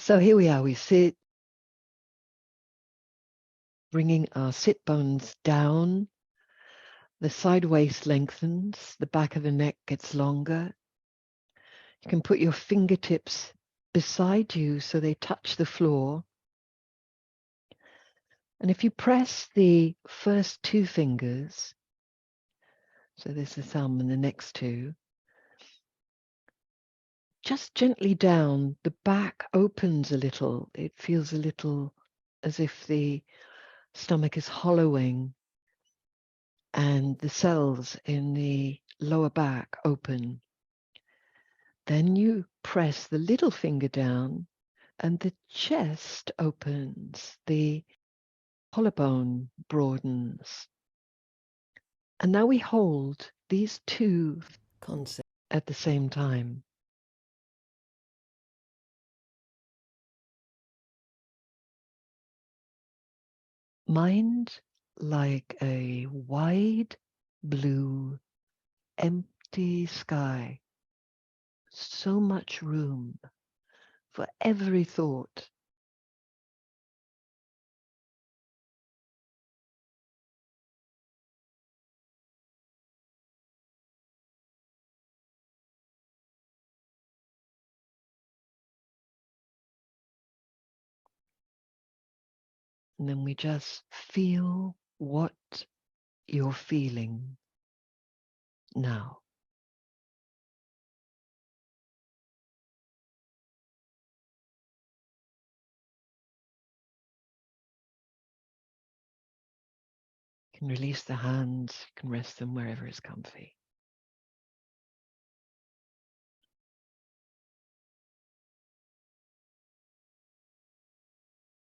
So here we are, we sit, bringing our sit bones down, the side waist lengthens, the back of the neck gets longer. You can put your fingertips beside you so they touch the floor. And if you press the first two fingers, so there's the thumb and the next two, just gently down, the back opens a little. It feels a little as if the stomach is hollowing and the cells in the lower back open. Then you press the little finger down and the chest opens, the collarbone broadens. And now we hold these two concepts at the same time. Mind like a wide blue, empty sky. So much room for every thought. And then we just feel what you're feeling now. You can release the hands, you can rest them wherever is comfy.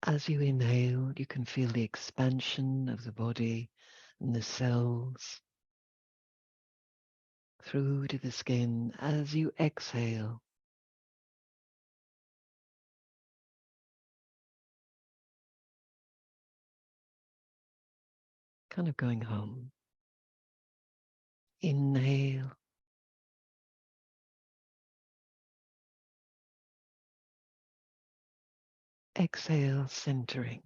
As you inhale, you can feel the expansion of the body and the cells through to the skin. As you exhale, kind of going home. Inhale. Exhale, centering.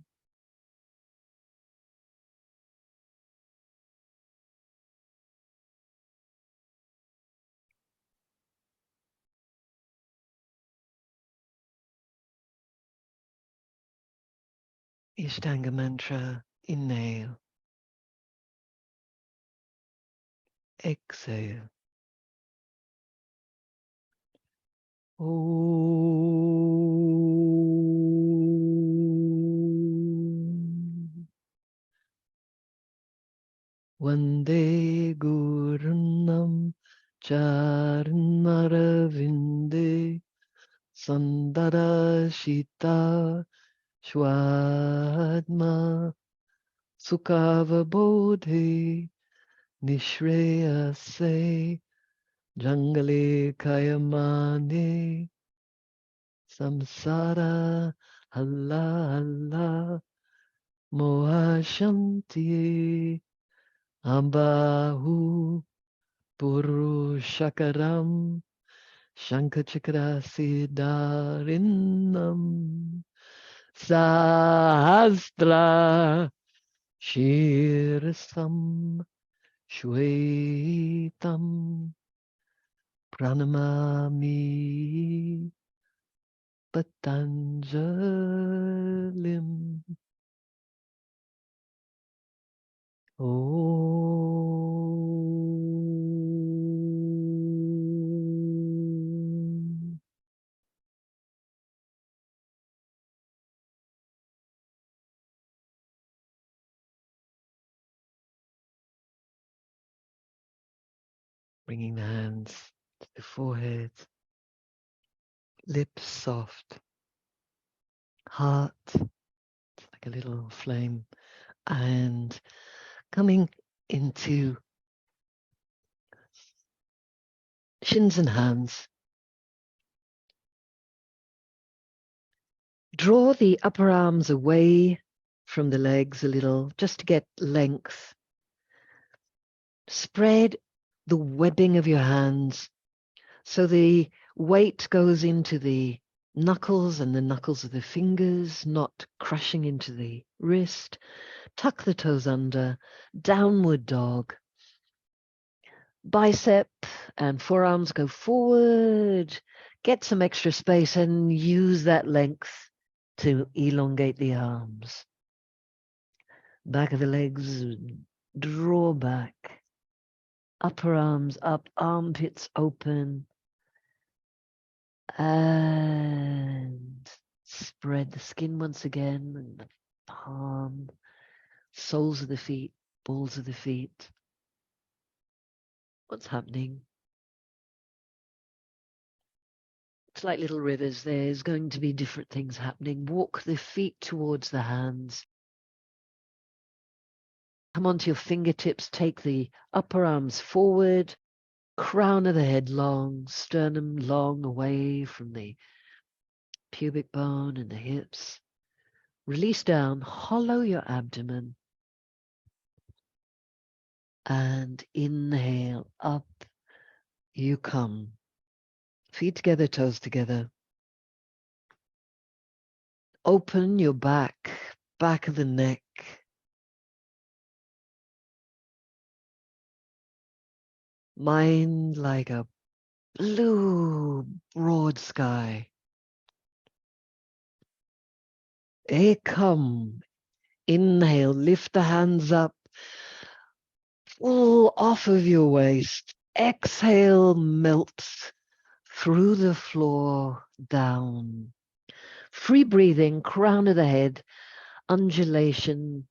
Ishtanga mantra, inhale. Exhale. Om. Vande Gurunam Charnaravinde Sandara Shita Shwadma Sukhavabodhi Nishreyase Jangale Kayamane Samsara Allah Allah Mohashanti Ambahu Purushakaram Shankachakrasidarinam Sahastra Shirsam Shwetam Pranamami Patanjalim. Om. Bringing the hands to the forehead, lips soft, heart like a little flame, and coming into shins and hands. Draw the upper arms away from the legs a little, just to get length. Spread the webbing of your hands so the weight goes into the knuckles and the knuckles of the fingers not crashing into the wrist. Tuck the toes under, downward dog. Bicep and forearms go forward. Get some extra space and use that length to elongate the arms. Back of the legs, draw back. Upper arms up, armpits open. And spread the skin once again, and the palm, soles of the feet, balls of the feet. What's happening? It's like little rivers. There's going to be different things happening. Walk the feet towards the hands. Come onto your fingertips. Take the upper arms forward. Crown of the head long. Sternum long away from the pubic bone and the hips. Release down. Hollow your abdomen. And inhale. Up you come. Feet together, toes together. Open your back, back of the neck. Mind like a blue, broad sky. Come. Inhale, lift the hands up. Pull off of your waist. Exhale, melt through the floor, down. Free breathing, crown of the head, undulation.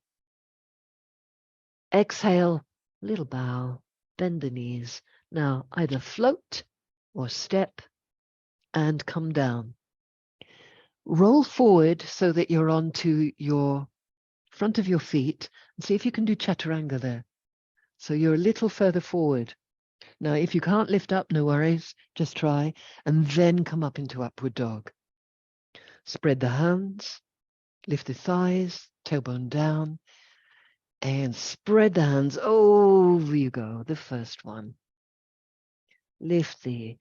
Exhale, little bow, bend the knees. Now either float or step and come down. Roll forward so that you're onto your front of your feet and see if you can do chaturanga there. So you're a little further forward. Now, if you can't lift up, no worries, just try, and then come up into upward dog. Spread the hands, lift the thighs, tailbone down, and spread the hands. Over you go, the first one. Lift the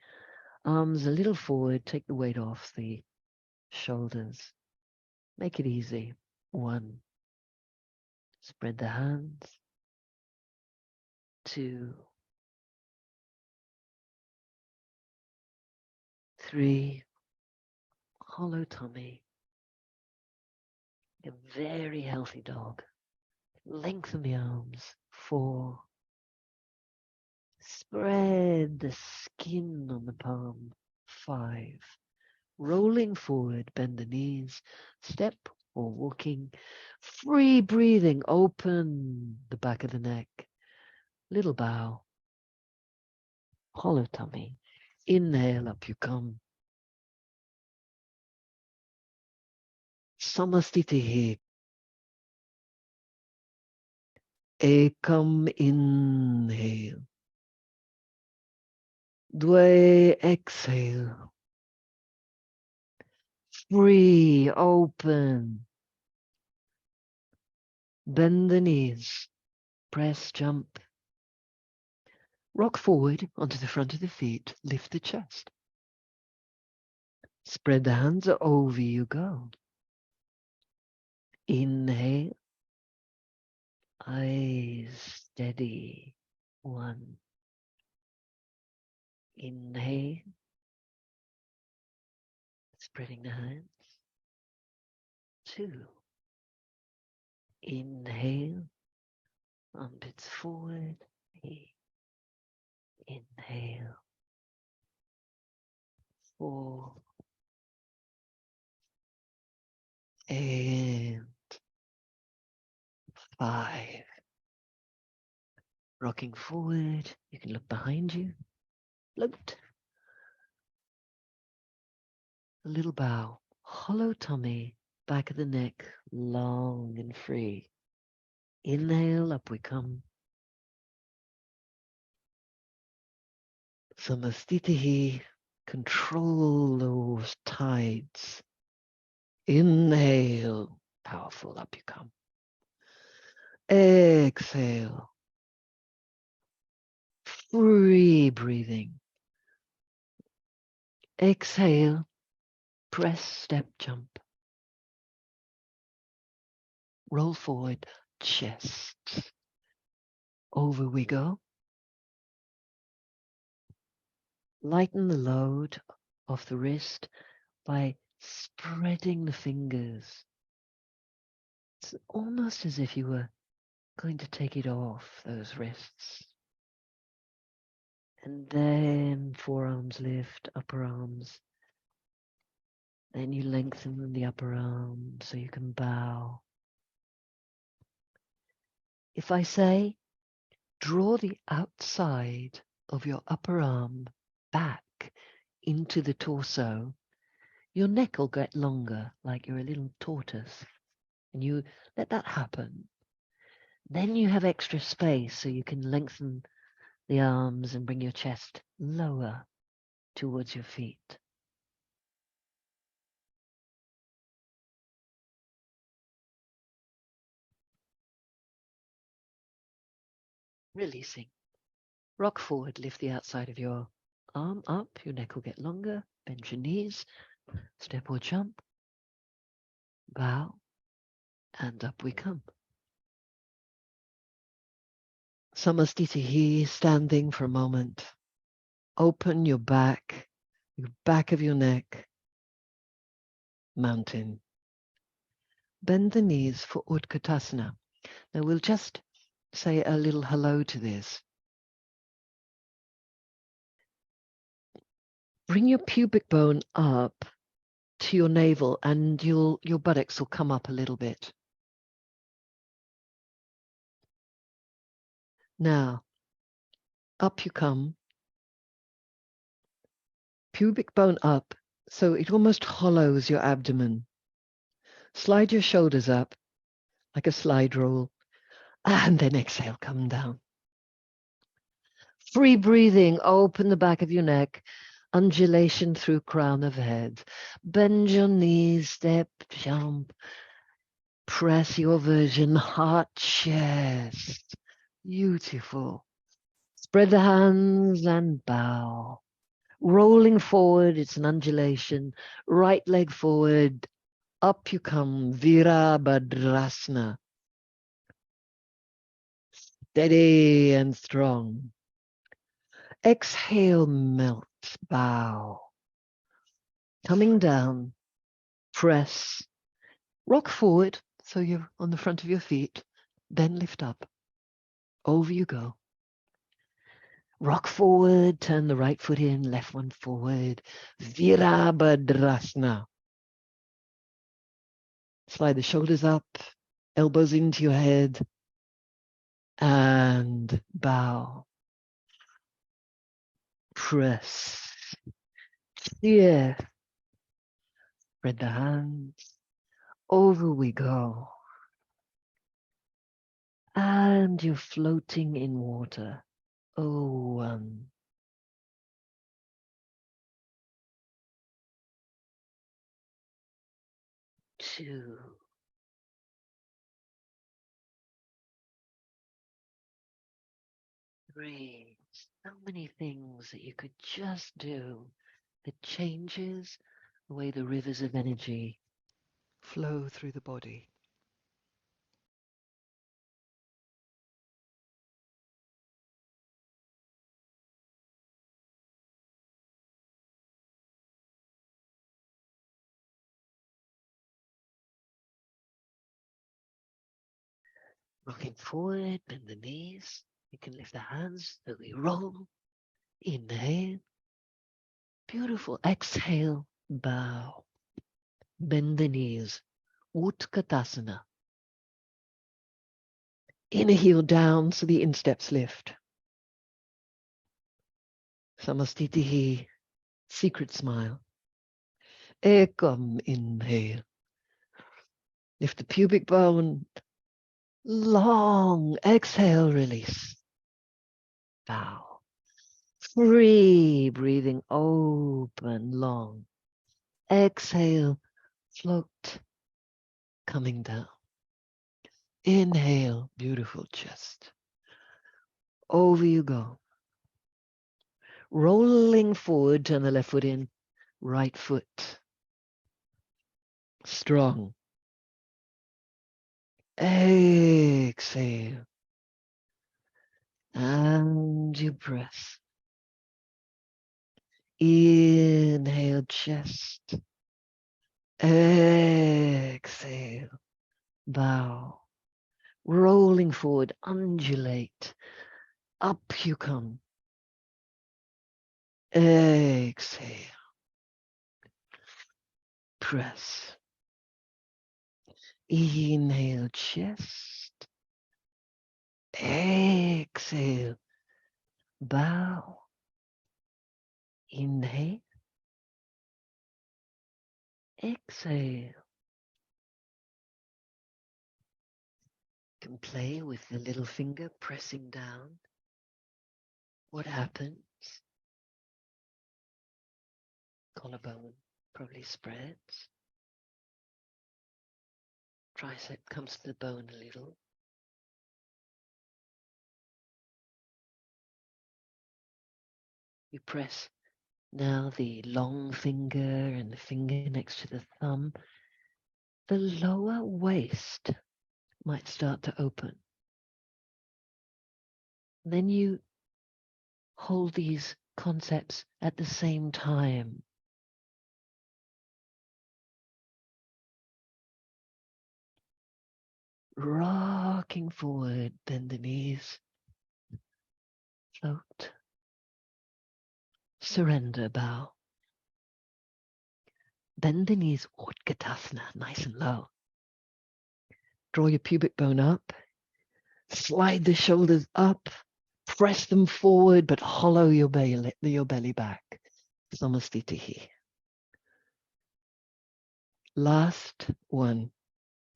arms a little forward, take the weight off the shoulders. Make it easy. 1. Spread the hands. 2. 3. Hollow tummy. A very healthy dog. Lengthen the arms. 4. Spread the skin on the palm. 5. Rolling forward, bend the knees, step or walking. Free breathing, open the back of the neck. Little bow. Hollow tummy. Inhale, up you come. Samastitihi. Ekam, inhale. Dwe, exhale. Free, open. Bend the knees. Press, jump. Rock forward onto the front of the feet. Lift the chest. Spread the hands, over you go. Inhale. Eyes steady. 1. Inhale. Spreading the hands. 2. Inhale. Armpits forward. Inhale. 4. And 5. Rocking forward. You can look behind you. Float. A little bow. Hollow tummy. Back of the neck. Long and free. Inhale. Up we come. Samastitihi. Control those tides. Inhale. Powerful. Up you come. Exhale. Free breathing. Exhale. Press, step, jump. Roll forward, chest. Over we go. Lighten the load off the wrist by spreading the fingers. It's almost as if you were going to take it off those wrists. And then forearms lift, upper arms. Then you lengthen the upper arm so you can bow. If I say, draw the outside of your upper arm back into the torso, your neck will get longer, like you're a little tortoise. And you let that happen. Then you have extra space so you can lengthen the arms and bring your chest lower towards your feet. Releasing. Rock forward, lift the outside of your arm up, your neck will get longer, bend your knees, step or jump, bow, and up we come. Samastitihi, standing for a moment. Open your back of your neck, mountain. Bend the knees for Utkatasana. Now we'll just say a little hello to this. Bring your pubic bone up to your navel and your buttocks will come up a little bit. Now, up you come. Pubic bone up, so it almost hollows your abdomen. Slide your shoulders up like a slide rule, and then exhale, come down. Free breathing, open the back of your neck, undulation through crown of head. Bend your knees, step, jump. Press your version, heart, chest. Beautiful. Spread the hands and bow. Rolling forward, it's an undulation. Right leg forward, up you come, Virabhadrasana. Steady and strong. Exhale, melt, bow. Coming down, press. Rock forward, so you're on the front of your feet. Then lift up. Over you go. Rock forward, turn the right foot in, left one forward. Virabhadrasana. Slide the shoulders up, elbows into your head, and bow. Press. Yeah. Spread the hands. Over we go. And you're floating in water. Oh, 1. 2. 3. So many things that you could just do that changes the way the rivers of energy flow through the body. Rocking forward, bend the knees. You can lift the hands so we roll. Inhale. Beautiful. Exhale. Bow. Bend the knees. Utkatasana. Inner heel down so the insteps lift. Samastitihi. Secret smile. Ekam. Inhale. Lift the pubic bone. Long. Exhale. Release. Bow. Free, breathing open, long. Exhale, float, coming down. Inhale, beautiful chest. Over you go. Rolling forward, turn the left foot in, right foot strong. Exhale. And your breath. Inhale, chest. Exhale, bow. Rolling forward, undulate. Up you come. Exhale. Press. Inhale, chest. Exhale, bow. Inhale. Exhale. You can play with the little finger pressing down. What happens? Collarbone probably spreads. Tricep comes to the bone a little. You press now the long finger and the finger next to the thumb. The lower waist might start to open. Then you hold these concepts at the same time. Rocking forward, bend the knees, float, surrender, bow. Bend the knees, Utkatasana, nice and low. Draw your pubic bone up, slide the shoulders up, press them forward, but hollow your belly back. Samastitihi. Last one.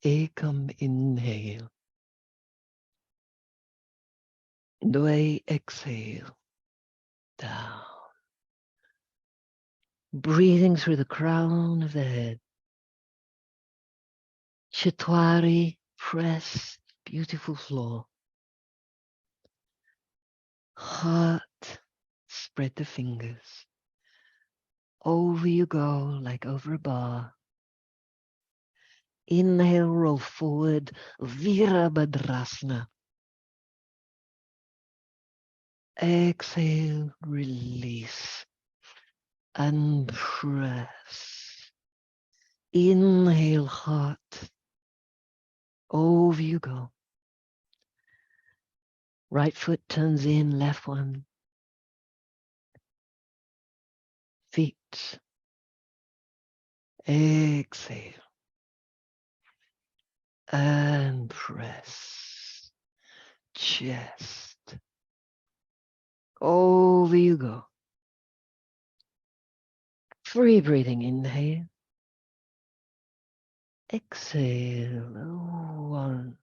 Ekam inhale. Dway exhale. Down. Breathing through the crown of the head. Chatwari, press, beautiful floor. Heart, spread the fingers. Over you go like over a bar. Inhale, roll forward, Virabhadrasana. Exhale, release and press. Inhale, heart. Over you go. Right foot turns in, left one. Feet. Exhale. And press. Chest. Over you go. Free breathing, inhale. Exhale. One.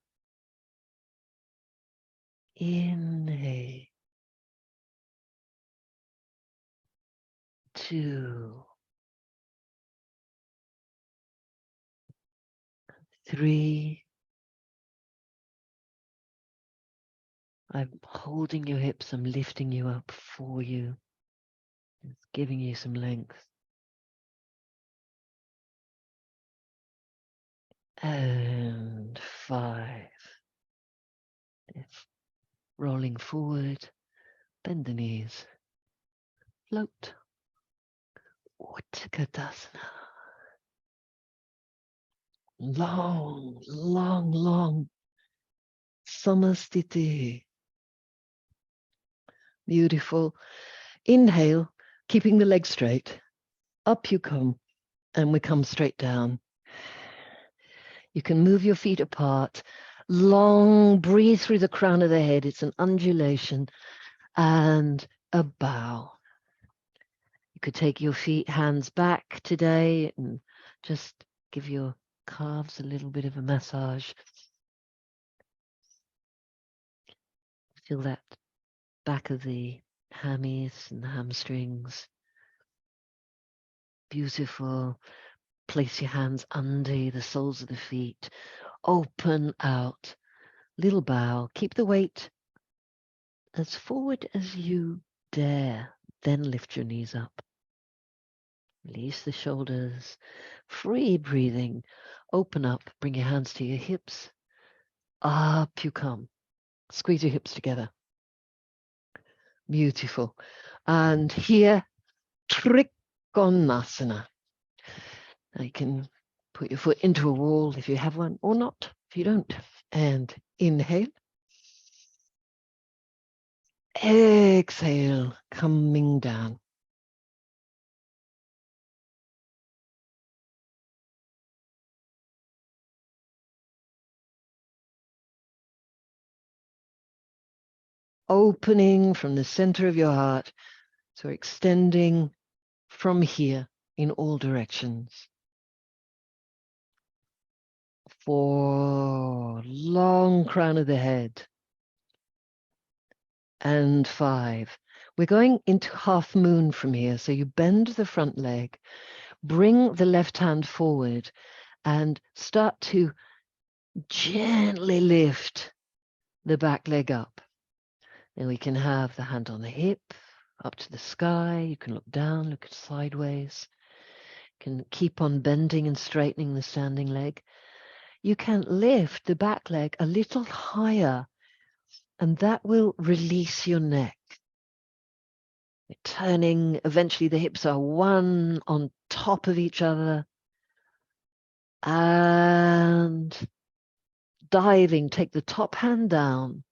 Inhale. Two. Three. I'm holding your hips. I'm lifting you up for you. It's giving you some length. And 5. Rolling forward. Bend the knees. Float. Utkatasana. Long, long, long. Samastiti. Beautiful. Inhale, keeping the legs straight. Up you come, and we come straight down. You can move your feet apart. Long, breathe through the crown of the head. It's an undulation and a bow. You could take your feet, hands back today, and just give your calves a little bit of a massage. Feel that back of the hammies and the hamstrings. Beautiful. Place your hands under the soles of the feet. Open out. Little bow. Keep the weight as forward as you dare. Then lift your knees up. Release the shoulders. Free breathing. Open up. Bring your hands to your hips. Up you come. Squeeze your hips together. Beautiful. And here, Trikonasana. Now you can put your foot into a wall if you have one, or not if you don't. And inhale. Exhale, coming down. Opening from the center of your heart. So extending from here in all directions. 4, long crown of the head. And 5. We're going into half moon from here. So you bend the front leg, bring the left hand forward, and start to gently lift the back leg up. And we can have the hand on the hip, up to the sky. You can look down, look sideways. You can keep on bending and straightening the standing leg. You can lift the back leg a little higher, and that will release your neck. Turning, eventually the hips are one on top of each other. And diving, take the top hand down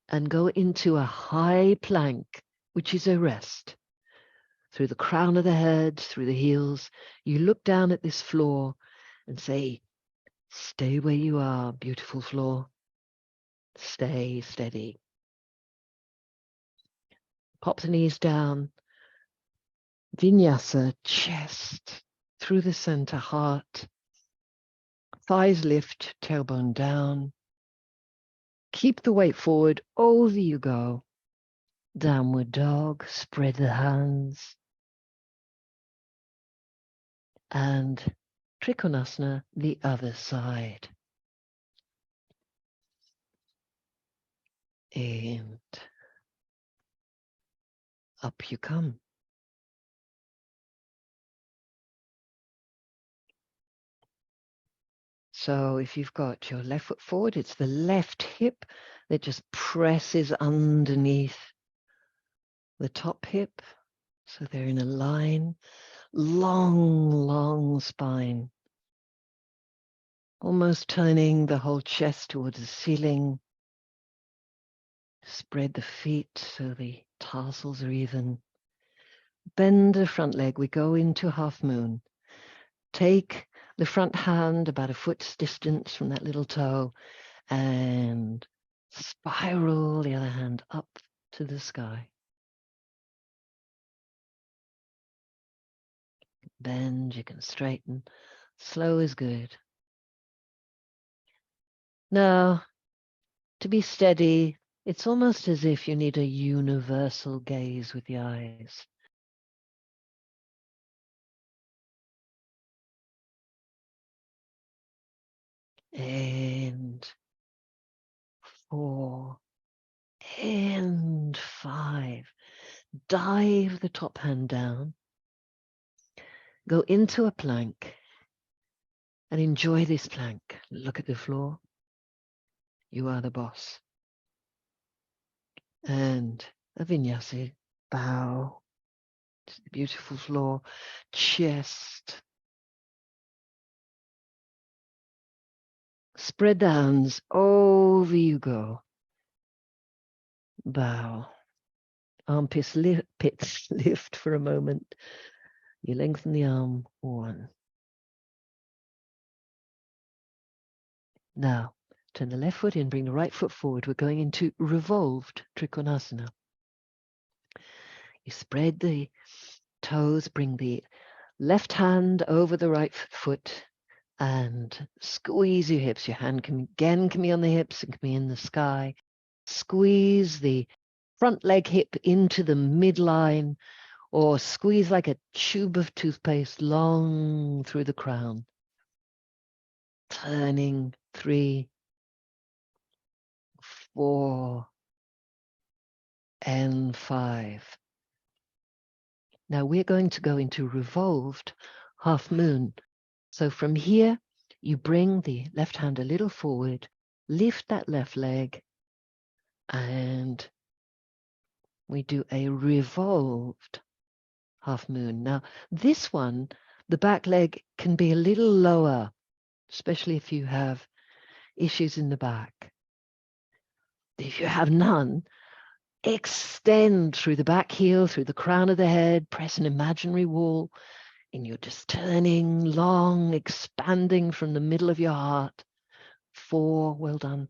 and go into a high plank, which is a rest. Through the crown of the head, through the heels, you look down at this floor and say, stay where you are, beautiful floor. Stay steady. Pop the knees down. Vinyasa, chest through the center, heart. Thighs lift, tailbone down. Keep the weight forward, over you go. Downward dog, spread the hands. And Trikonasana, the other side. And up you come. So if you've got your left foot forward, it's the left hip that just presses underneath the top hip. So they're in a line. Long, long spine. Almost turning the whole chest towards the ceiling. Spread the feet so the tarsals are even. Bend the front leg. We go into half moon. Take the front hand about a foot's distance from that little toe and spiral the other hand up to the sky. Bend, you can straighten. Slow is good. Now, to be steady, it's almost as if you need a universal gaze with the eyes. And 4 and 5. Dive the top hand down. Go into a plank and enjoy this plank. Look at the floor. You are the boss. And a vinyasa. Bow to the beautiful floor. Chest. Spread the hands. Over you go. Bow. Armpits lift for a moment. You lengthen the arm. 1. Now, turn the left foot in, bring the right foot forward. We're going into revolved Trikonasana. You spread the toes, bring the left hand over the right foot and squeeze your hips. Your hand can be on the hips and can be in the sky. Squeeze the front leg hip into the midline or squeeze like a tube of toothpaste long through the crown. Turning 3, 4, and 5. Now we're going to go into revolved half moon. So from here, you bring the left hand a little forward, lift that left leg, and we do a revolved half moon. Now, this one, the back leg can be a little lower, especially if you have issues in the back. If you have none, extend through the back heel, through the crown of the head, press an imaginary wall, and you're just turning long, expanding from the middle of your heart. 4, well done.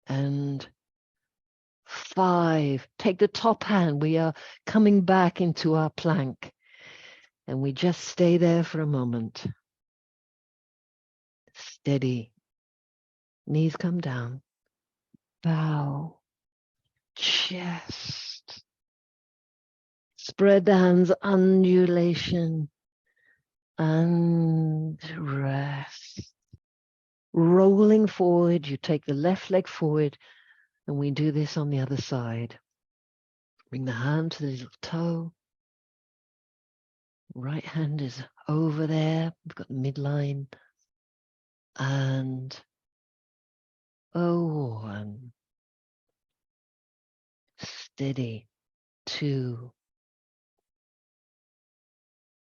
And 5, take the top hand. We are coming back into our plank. And we just stay there for a moment. Steady. Knees come down. Bow. Chest. Spread the hands, undulation. And rest. Rolling forward, you take the left leg forward, and we do this on the other side. Bring the hand to the little toe. Right hand is over there. We've got the midline. And 1. Steady. 2.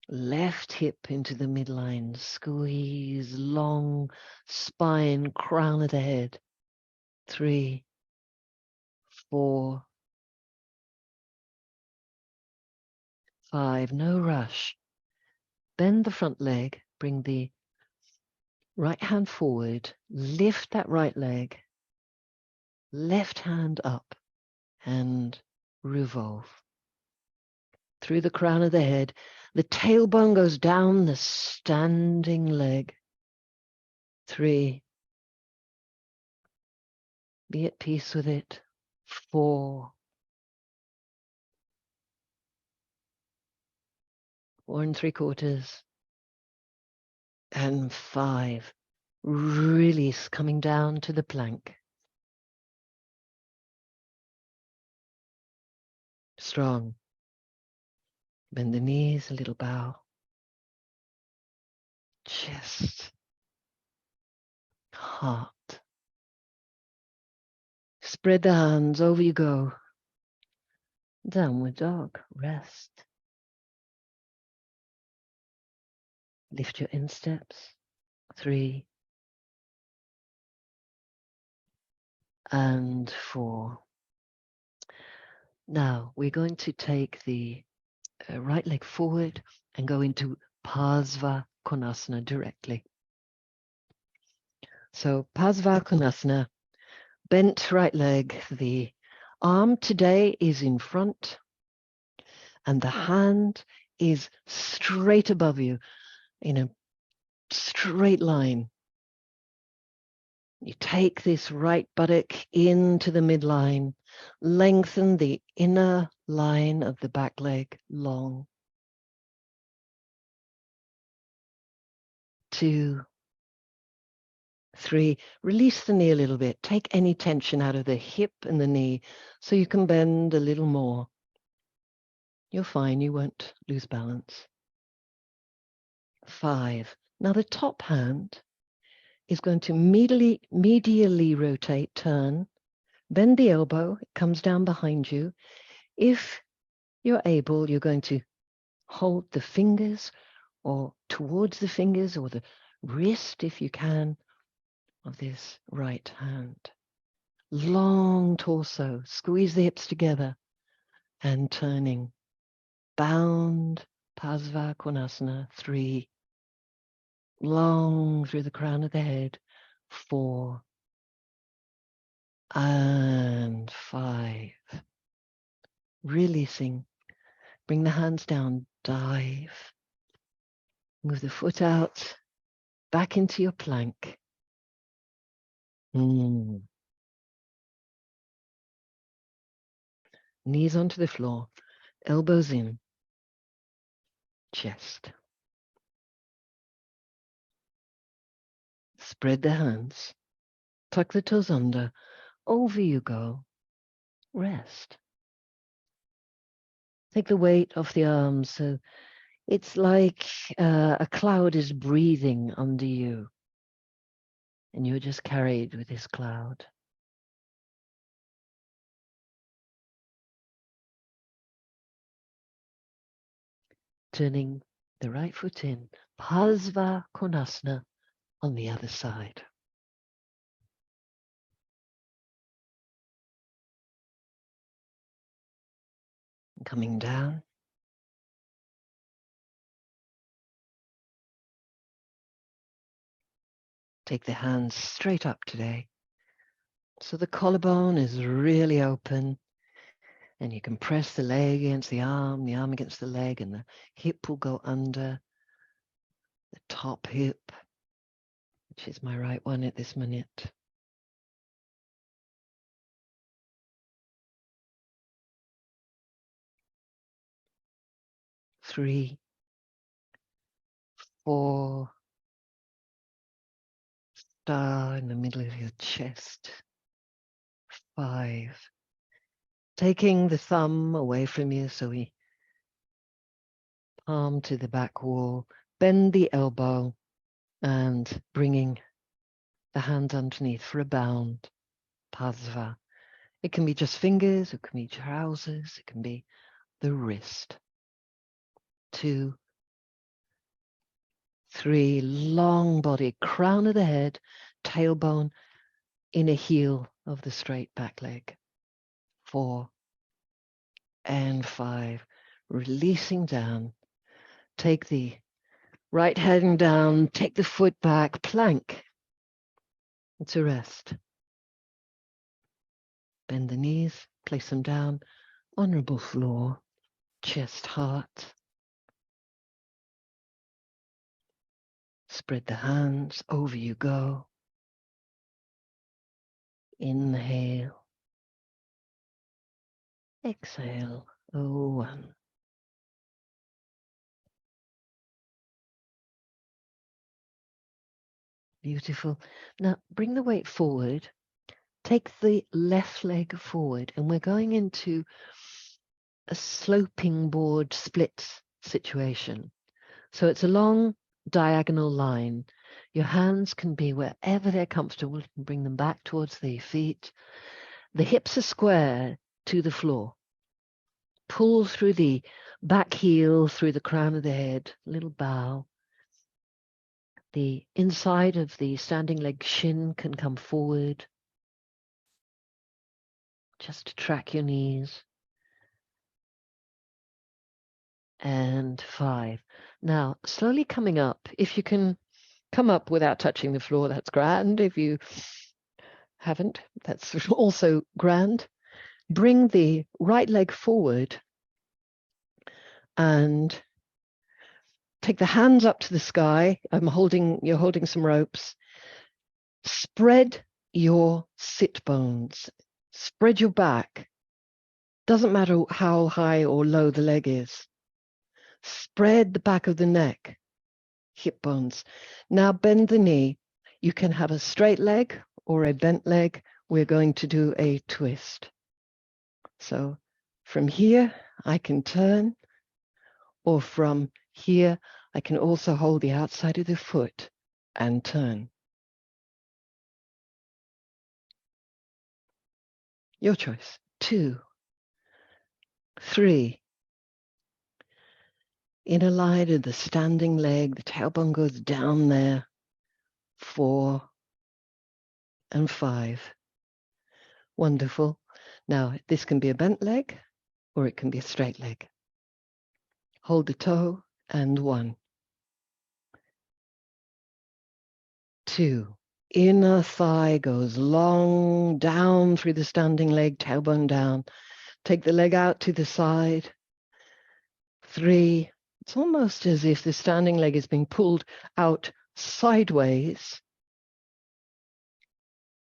Left hip into the midline. Squeeze. Long spine, crown of the head. 3, 4, 5. No rush. Bend the front leg. Bring the right hand forward. Lift that right leg. Left hand up. And revolve. Through the crown of the head. The tailbone goes down the standing leg. 3. Be at peace with it. 4. 4 3/4. And 5. Release, coming down to the plank. Strong. Bend the knees, a little bow. Chest. Heart. Spread the hands, over you go. Downward dog, rest. Lift your insteps. 3. And 4. Now we're going to take the right leg forward and go into Parsva Konasana directly. So Parsva Konasana, bent right leg, the arm today is in front and the hand is straight above you in a straight line. You take this right buttock into the midline, lengthen the inner line of the back leg long. 2, 3, release the knee a little bit. Take any tension out of the hip and the knee so you can bend a little more. You're fine, you won't lose balance. 5. Now the top hand is going to medially rotate, turn, bend the elbow, it comes down behind you. If you're able, you're going to hold the fingers or towards the fingers or the wrist, if you can, of this right hand. Long torso, squeeze the hips together and turning. Bound Parsva Konasana. 3. Long through the crown of the head. 4. And 5. Releasing. Bring the hands down. Dive. Move the foot out. Back into your plank. Knees onto the floor. Elbows in. Chest. Spread the hands. Tuck the toes under. Over you go. Rest. Take the weight off the arms, so it's like a cloud is breathing under you, and you're just carried with this cloud. Turning the right foot in, Parsva Konasana on the other side. Coming down. Take the hands straight up today. So the collarbone is really open, and you can press the leg against the arm against the leg, and the hip will go under the top hip, which is my right one at this minute. Three, four, star in the middle of your chest. 5. Taking the thumb away from you, so we palm to the back wall, bend the elbow, and bringing the hand underneath for a bound, Parsva. It can be just fingers, it can be trousers, it can be the wrist. 2, 3, long body, crown of the head, tailbone, inner heel of the straight back leg. 4 and 5, releasing down. Take the right hand down, take the foot back, plank to rest. Bend the knees, place them down, honorable floor, chest, heart. Spread the hands, over you go. Inhale. Exhale. 1. Beautiful. Now bring the weight forward. Take the left leg forward, and we're going into a sloping board splits situation. So it's a long diagonal line. Your hands can be wherever they're comfortable. You can bring them back towards the feet. The hips are square to the floor. Pull through the back heel, through the crown of the head, little bow. The inside of the standing leg shin can come forward. Just to track your knees. And 5. Now, slowly coming up. If you can come up without touching the floor, that's grand. If you haven't, that's also grand. Bring the right leg forward and take the hands up to the sky. You're holding some ropes. Spread your sit bones. Spread your back. Doesn't matter how high or low the leg is. Spread the back of the neck, hip bones. Now bend the knee. You can have a straight leg or a bent leg. We're going to do a twist. So from here, I can turn, or from here, I can also hold the outside of the foot and turn. Your choice. 2, 3. Inner line of the standing leg, the tailbone goes down there. 4 and 5. Wonderful. Now, this can be a bent leg or it can be a straight leg. Hold the toe and 1. 2. Inner thigh goes long down through the standing leg, tailbone down. Take the leg out to the side. 3. It's almost as if the standing leg is being pulled out sideways.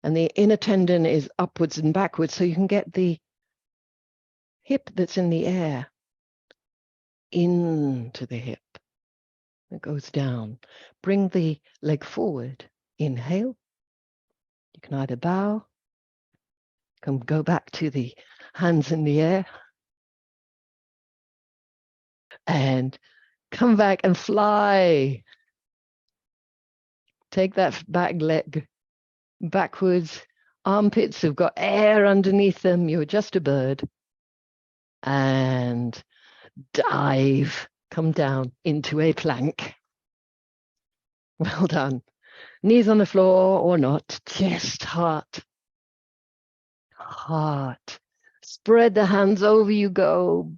And the inner tendon is upwards and backwards, so you can get the hip that's in the air into the hip. It goes down. Bring the leg forward. Inhale. You can either bow, can go back to the hands in the air. And come back and fly. Take that back leg backwards. Armpits have got air underneath them. You're just a bird. And dive. Come down into a plank. Well done. Knees on the floor or not. Chest, heart. Heart. Spread the hands over you go.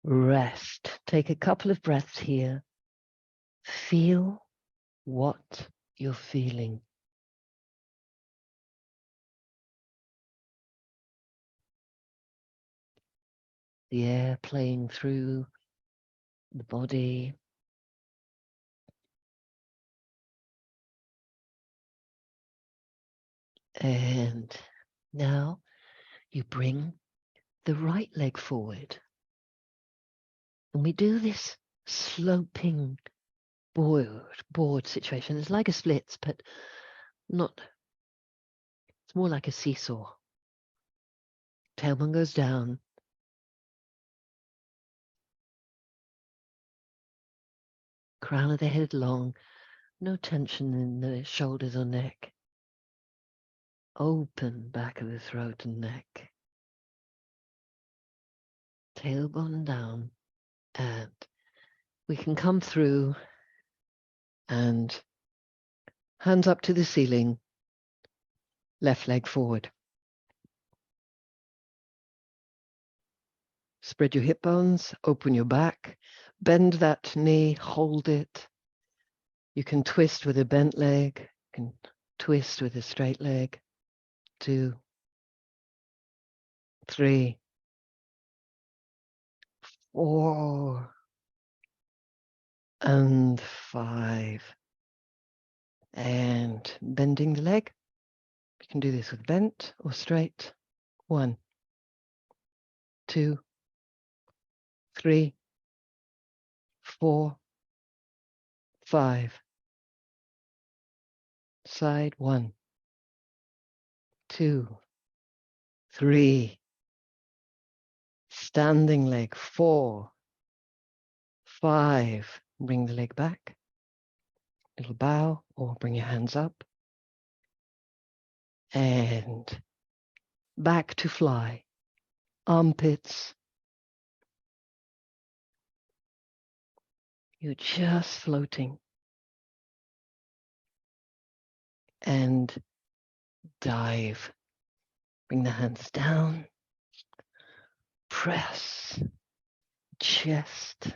Rest. Take a couple of breaths here. Feel what you're feeling. The air playing through the body. And now you bring the right leg forward. And we do this sloping board situation. It's like a splits, but not. It's more like a seesaw. Tailbone goes down. Crown of the head long. No tension in the shoulders or neck. Open back of the throat and neck. Tailbone down. And we can come through and hands up to the ceiling. Left leg forward. Spread your hip bones, open your back, bend that knee, hold it. You can twist with a bent leg, you can twist with a straight leg. 2, 3, 4, and 5. And bending the leg. You can do this with bent or straight. 1, 2, 3, 4, 5. Side 1, 2, 3. Standing leg 4, 5. Bring the leg back. Little bow or bring your hands up. And back to fly. Armpits. You're just floating. And dive. Bring the hands down. Press. Chest.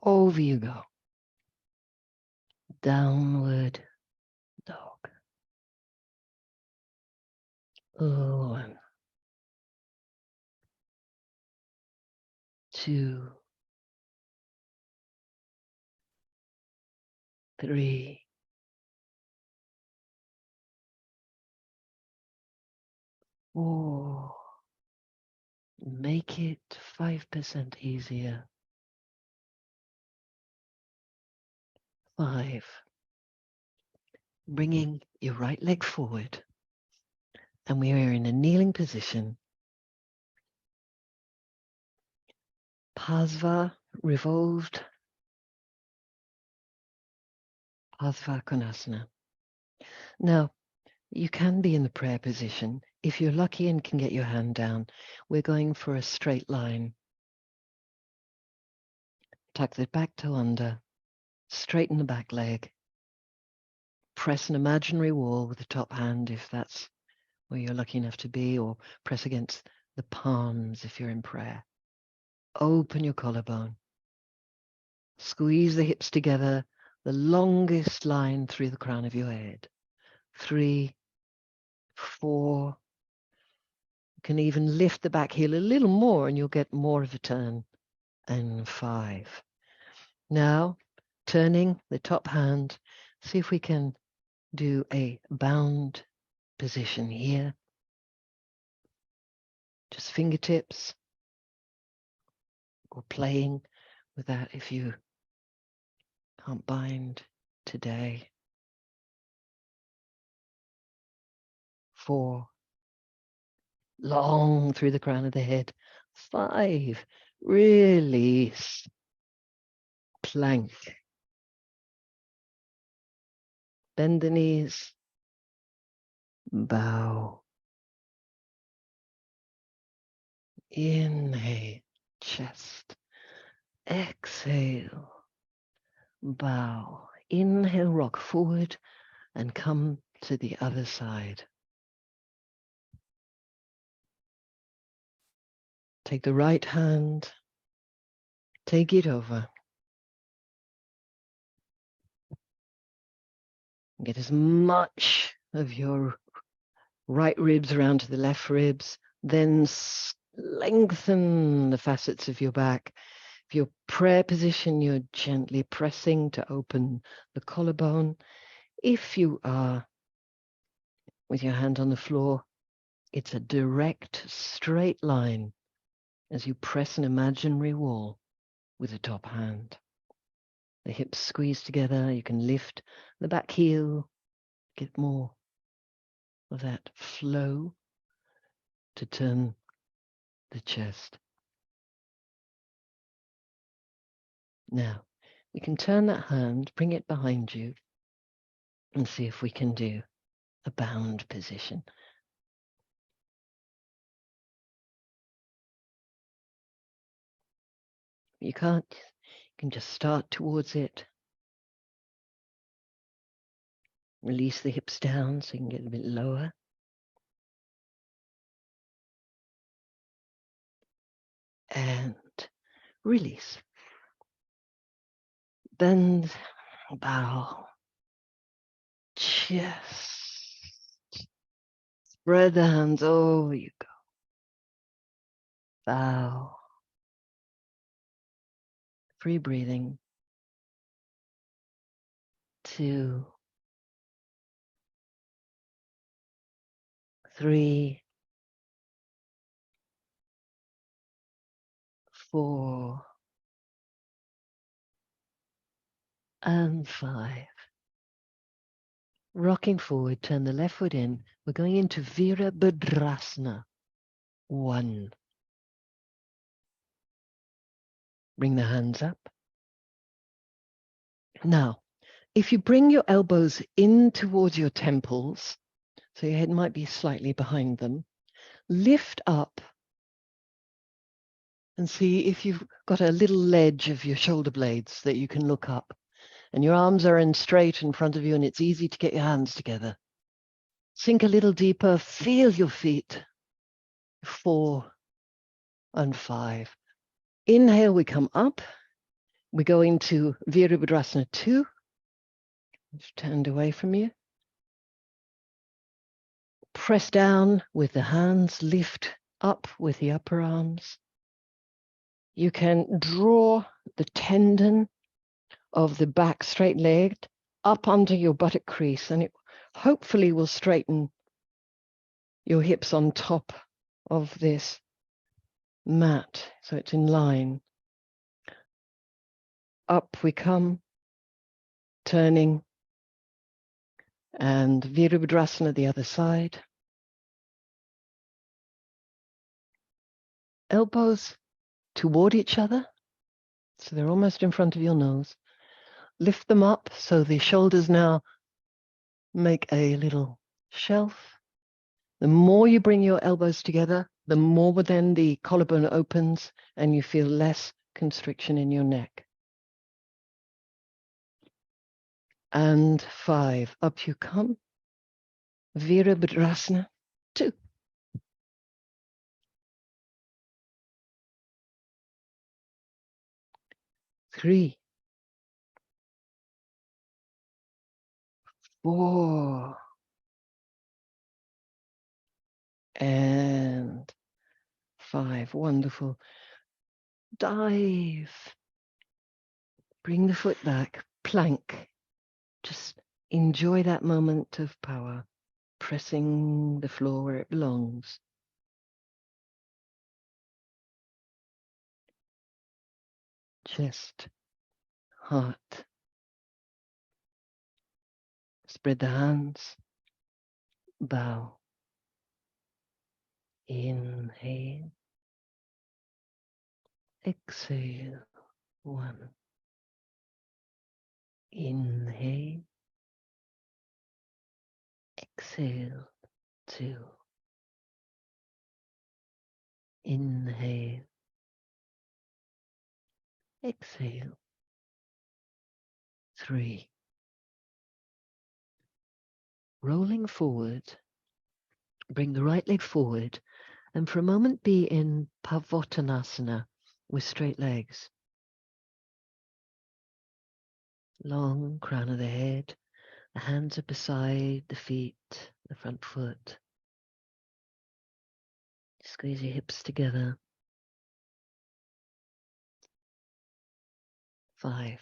Over you go. Downward dog. 1, 2, 3, 4. Make it 5% easier. 5. Bringing your right leg forward. And we are in a kneeling position. Pasva revolved. Pasva Konasana. Now, you can be in the prayer position. If you're lucky and can get your hand down, we're going for a straight line. Tuck the back toe under. Straighten the back leg. Press an imaginary wall with the top hand if that's where you're lucky enough to be, or press against the palms if you're in prayer. Open your collarbone. Squeeze the hips together, the longest line through the crown of your head. 3, 4. You can even lift the back heel a little more and you'll get more of a turn. And 5. Now, turning the top hand, see if we can do a bound position here. Just fingertips, or playing with that if you can't bind today. 4. Long through the crown of the head. 5. Release. Plank. Bend the knees. Bow. Inhale, chest. Exhale, bow. Inhale, rock forward and come to the other side. Take the right hand, take it over. Get as much of your right ribs around to the left ribs, then lengthen the facets of your back. For your prayer position, you're gently pressing to open the collarbone. If you are with your hand on the floor, it's a direct, straight line as you press an imaginary wall with the top hand. The hips squeeze together. You can lift the back heel, get more of that flow to turn the chest. Now, we can turn that hand, bring it behind you, and see if we can do a bound position. You can't, you can just start towards it. Release the hips down so you can get a bit lower. And release. Bend, bow, chest. Spread the hands over you go. Bow. Free breathing. 2, 3, 4, and 5. Rocking forward, turn the left foot in. We're going into Virabhadrasana. 1. Bring the hands up. Now, if you bring your elbows in towards your temples, so your head might be slightly behind them, lift up and see if you've got a little ledge of your shoulder blades that you can look up. And your arms are in straight in front of you, and it's easy to get your hands together. Sink a little deeper, feel your feet. 4 and 5. Inhale, we come up. We go into Virabhadrasana 2. Just turned away from you. Press down with the hands, lift up with the upper arms. You can draw the tendon of the back straight leg up under your buttock crease, and it hopefully will straighten your hips on top of this mat so it's in line. Up we come, turning, and Virabhadrasana the other side. Elbows toward each other, so they're almost in front of your nose. Lift them up so the shoulders now make a little shelf. The more you bring your elbows together, the more then the collarbone opens and you feel less constriction in your neck. And 5, up you come. Virabhadrasana 2. 3, 4, and 5. Wonderful. Dive. Bring the foot back. Plank. Just enjoy that moment of power, pressing the floor where it belongs. Chest, heart. Spread the hands. Bow. Inhale. Exhale. 1. Inhale. Exhale. 2. Inhale. Exhale. 3. Rolling forward. Bring the right leg forward and for a moment be in Pavottanasana with straight legs. Long crown of the head. The hands are beside the feet, the front foot. Squeeze your hips together. 5.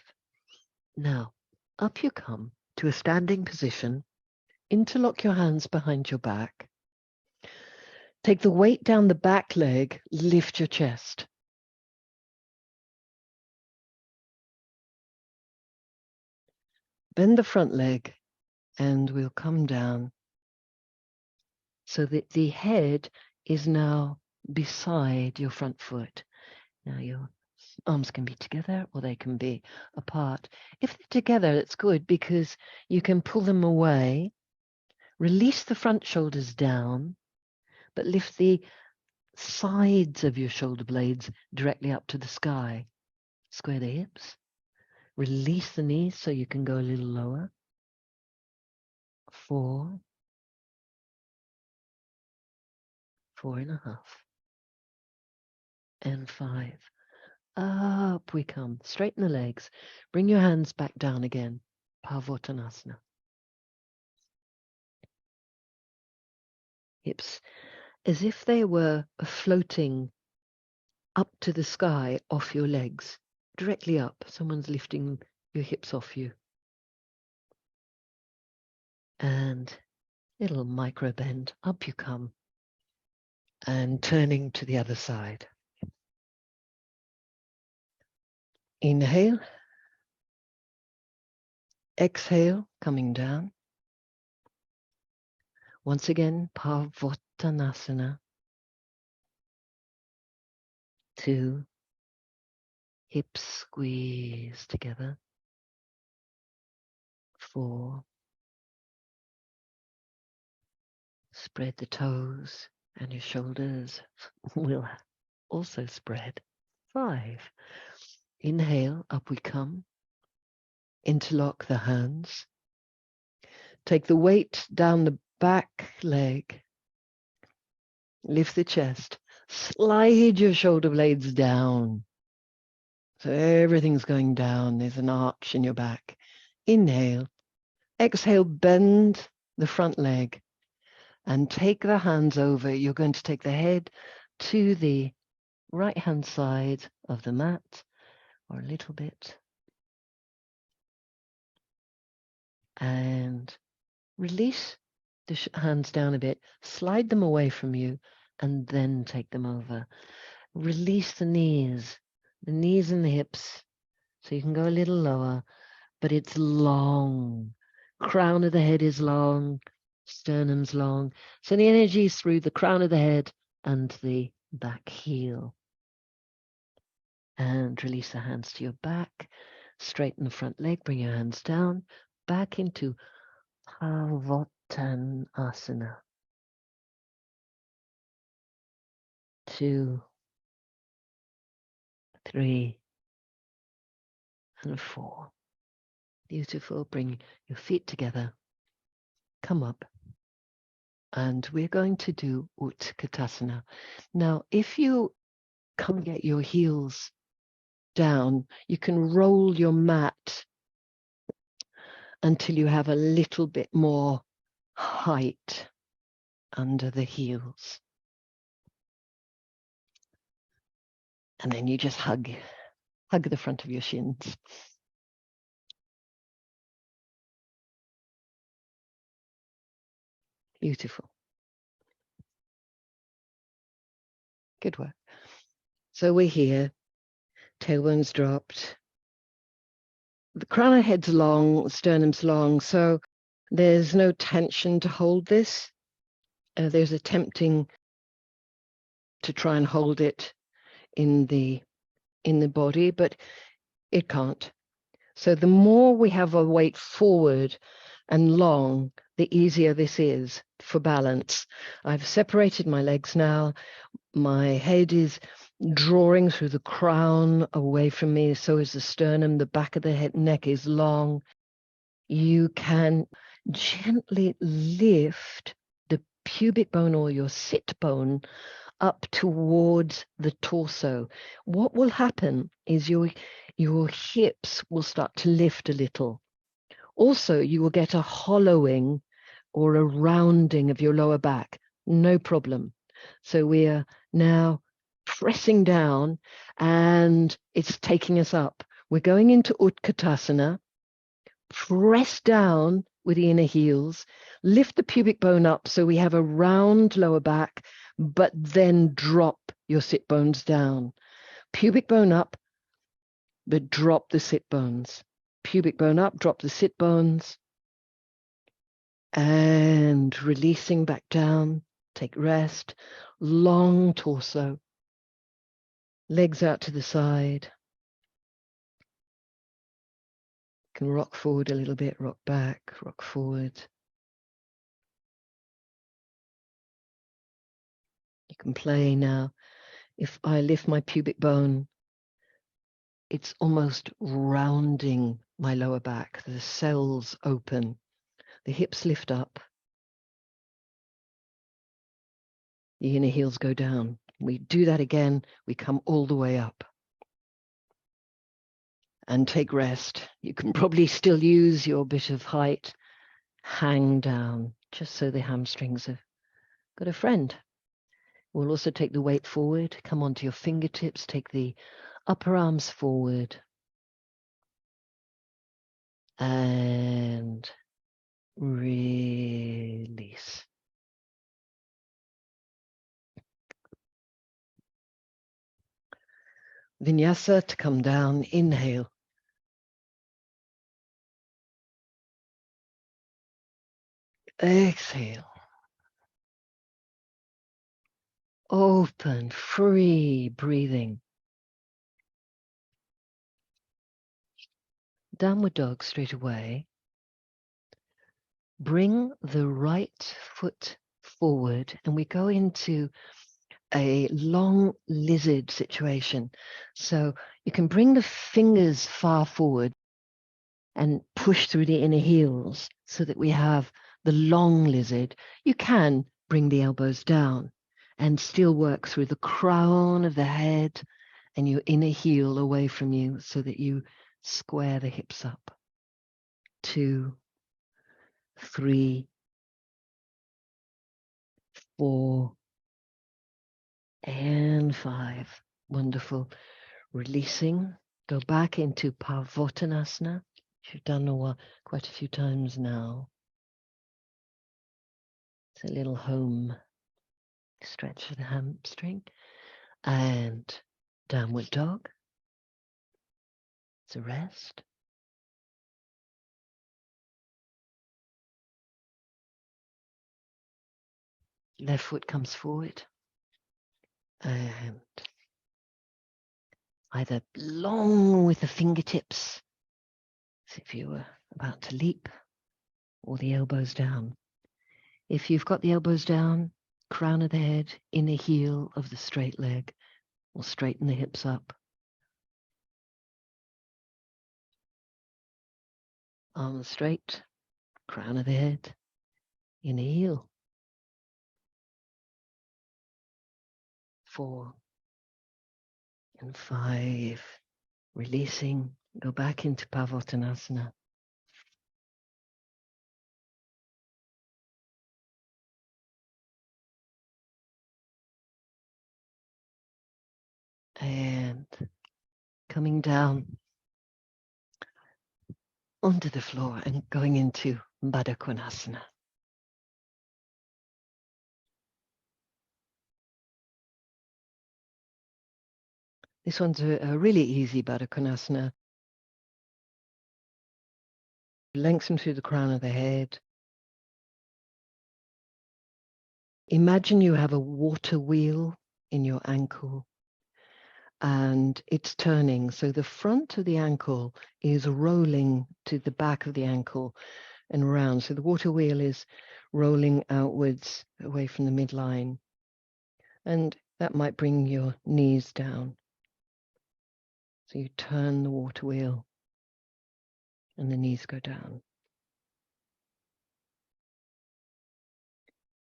Now, up you come to a standing position. Interlock your hands behind your back. Take the weight down the back leg, lift your chest. Bend the front leg and we'll come down so that the head is now beside your front foot. Now your arms can be together or they can be apart. If they're together, it's good because you can pull them away, release the front shoulders down, but lift the sides of your shoulder blades directly up to the sky. Square the hips. Release the knees so you can go a little lower. 4, 4.5, and 5. Up we come. Straighten the legs. Bring your hands back down again. Pavottanasana. Hips as if they were floating up to the sky off your legs. Directly up. Someone's lifting your hips off you. And little micro bend. Up you come. And turning to the other side. Inhale. Exhale, coming down. Once again, Pavottanasana. 2. Hips squeeze together. 4. Spread the toes and your shoulders will also spread. 5. Inhale, up we come. Interlock the hands. Take the weight down the back leg. Lift the chest. Slide your shoulder blades down. So everything's going down. There's an arch in your back. Inhale. Exhale, bend the front leg and take the hands over. You're going to take the head to the right-hand side of the mat or a little bit. And release the hands down a bit. Slide them away from you and then take them over. Release the knees and the hips so you can go a little lower, but it's long. Crown of the head is long, sternum's long. So the energy is through the crown of the head and the back heel. And release the hands to your back. Straighten the front leg, bring your hands down, back into Pavottanasana. 2, 3, and 4. Beautiful. Bring your feet together. Come up. And we're going to do Utkatasana. Now, if you can't get your heels down, you can roll your mat until you have a little bit more height under the heels. And then you just hug the front of your shins. Beautiful. Good work. So we're here, tailbone's dropped. The crown of head's long, sternum's long, so there's no tension to hold this. There's attempting to try and hold it in the in the body, but it can't. So the more we have our weight forward and long, the easier this is for balance. I've separated my legs now. My head is drawing through the crown away from me. So is the sternum. The back of the head, neck is long. You can gently lift the pubic bone or your sit bone up towards the torso. What will happen is your hips will start to lift a little. Also, you will get a hollowing or a rounding of your lower back. No problem. So we are now pressing down and it's taking us up. We're going into Utkatasana. Press down with the inner heels, lift the pubic bone up so we have a round lower back, but then drop your sit bones down. Pubic bone up, but drop the sit bones. Pubic bone up, drop the sit bones, and releasing back down. Take rest. Long torso. Legs out to the side. You can rock forward a little bit, rock back, rock forward. You can play now. If I lift my pubic bone, it's almost rounding my lower back. The cells open. The hips lift up. The inner heels go down. We do that again. We come all the way up. And take rest. You can probably still use your bit of height. Hang down, just so the hamstrings have got a friend. We'll also take the weight forward. Come onto your fingertips. Take the upper arms forward. And release. Vinyasa to come down. Inhale. Exhale. Open, free breathing. Downward dog straight away. Bring the right foot forward and we go into a long lizard situation. So you can bring the fingers far forward and push through the inner heels so that we have the long lizard. You can bring the elbows down and still work through the crown of the head and your inner heel away from you so that you square the hips up. 2, 3, 4, and 5. Wonderful. Releasing. Go back into Pavottanasana, which you've done quite a few times now. It's a little home stretch for the hamstring. And downward dog. It's a rest. Left foot comes forward. And either long with the fingertips, as if you were about to leap, or the elbows down. If you've got the elbows down, crown of the head, inner heel of the straight leg, will straighten the hips up. Arms straight, crown of the head, inner heel. 4 and 5. Releasing, go back into Pavottanasana. And coming down onto the floor and going into Baddha Konasana. This one's a really easy Baddha Konasana. Lengthen through the crown of the head. Imagine you have a water wheel in your ankle and it's turning. So the front of the ankle is rolling to the back of the ankle and around. So the water wheel is rolling outwards away from the midline. And that might bring your knees down. So you turn the water wheel and the knees go down.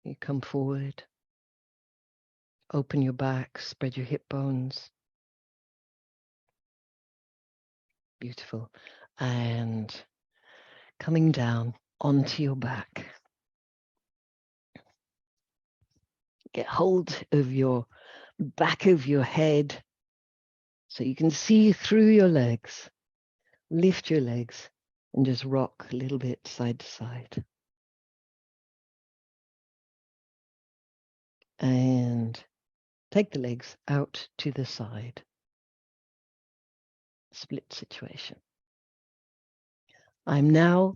You come forward, open your back, spread your hip bones. Beautiful. And coming down onto your back. Get hold of your back of your head so you can see through your legs. Lift your legs and just rock a little bit side to side. And take the legs out to the side. Split situation. I'm now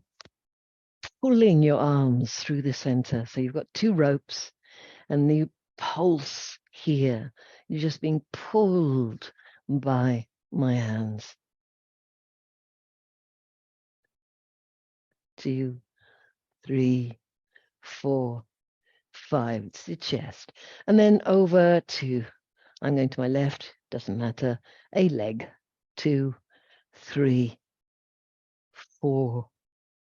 pulling your arms through the center. So you've got two ropes and the pulse here. You're just being pulled by my hands. 2, 3, 4, 5. It's the chest. And then over to, I'm going to my left, doesn't matter, a leg. 2, 3, 4,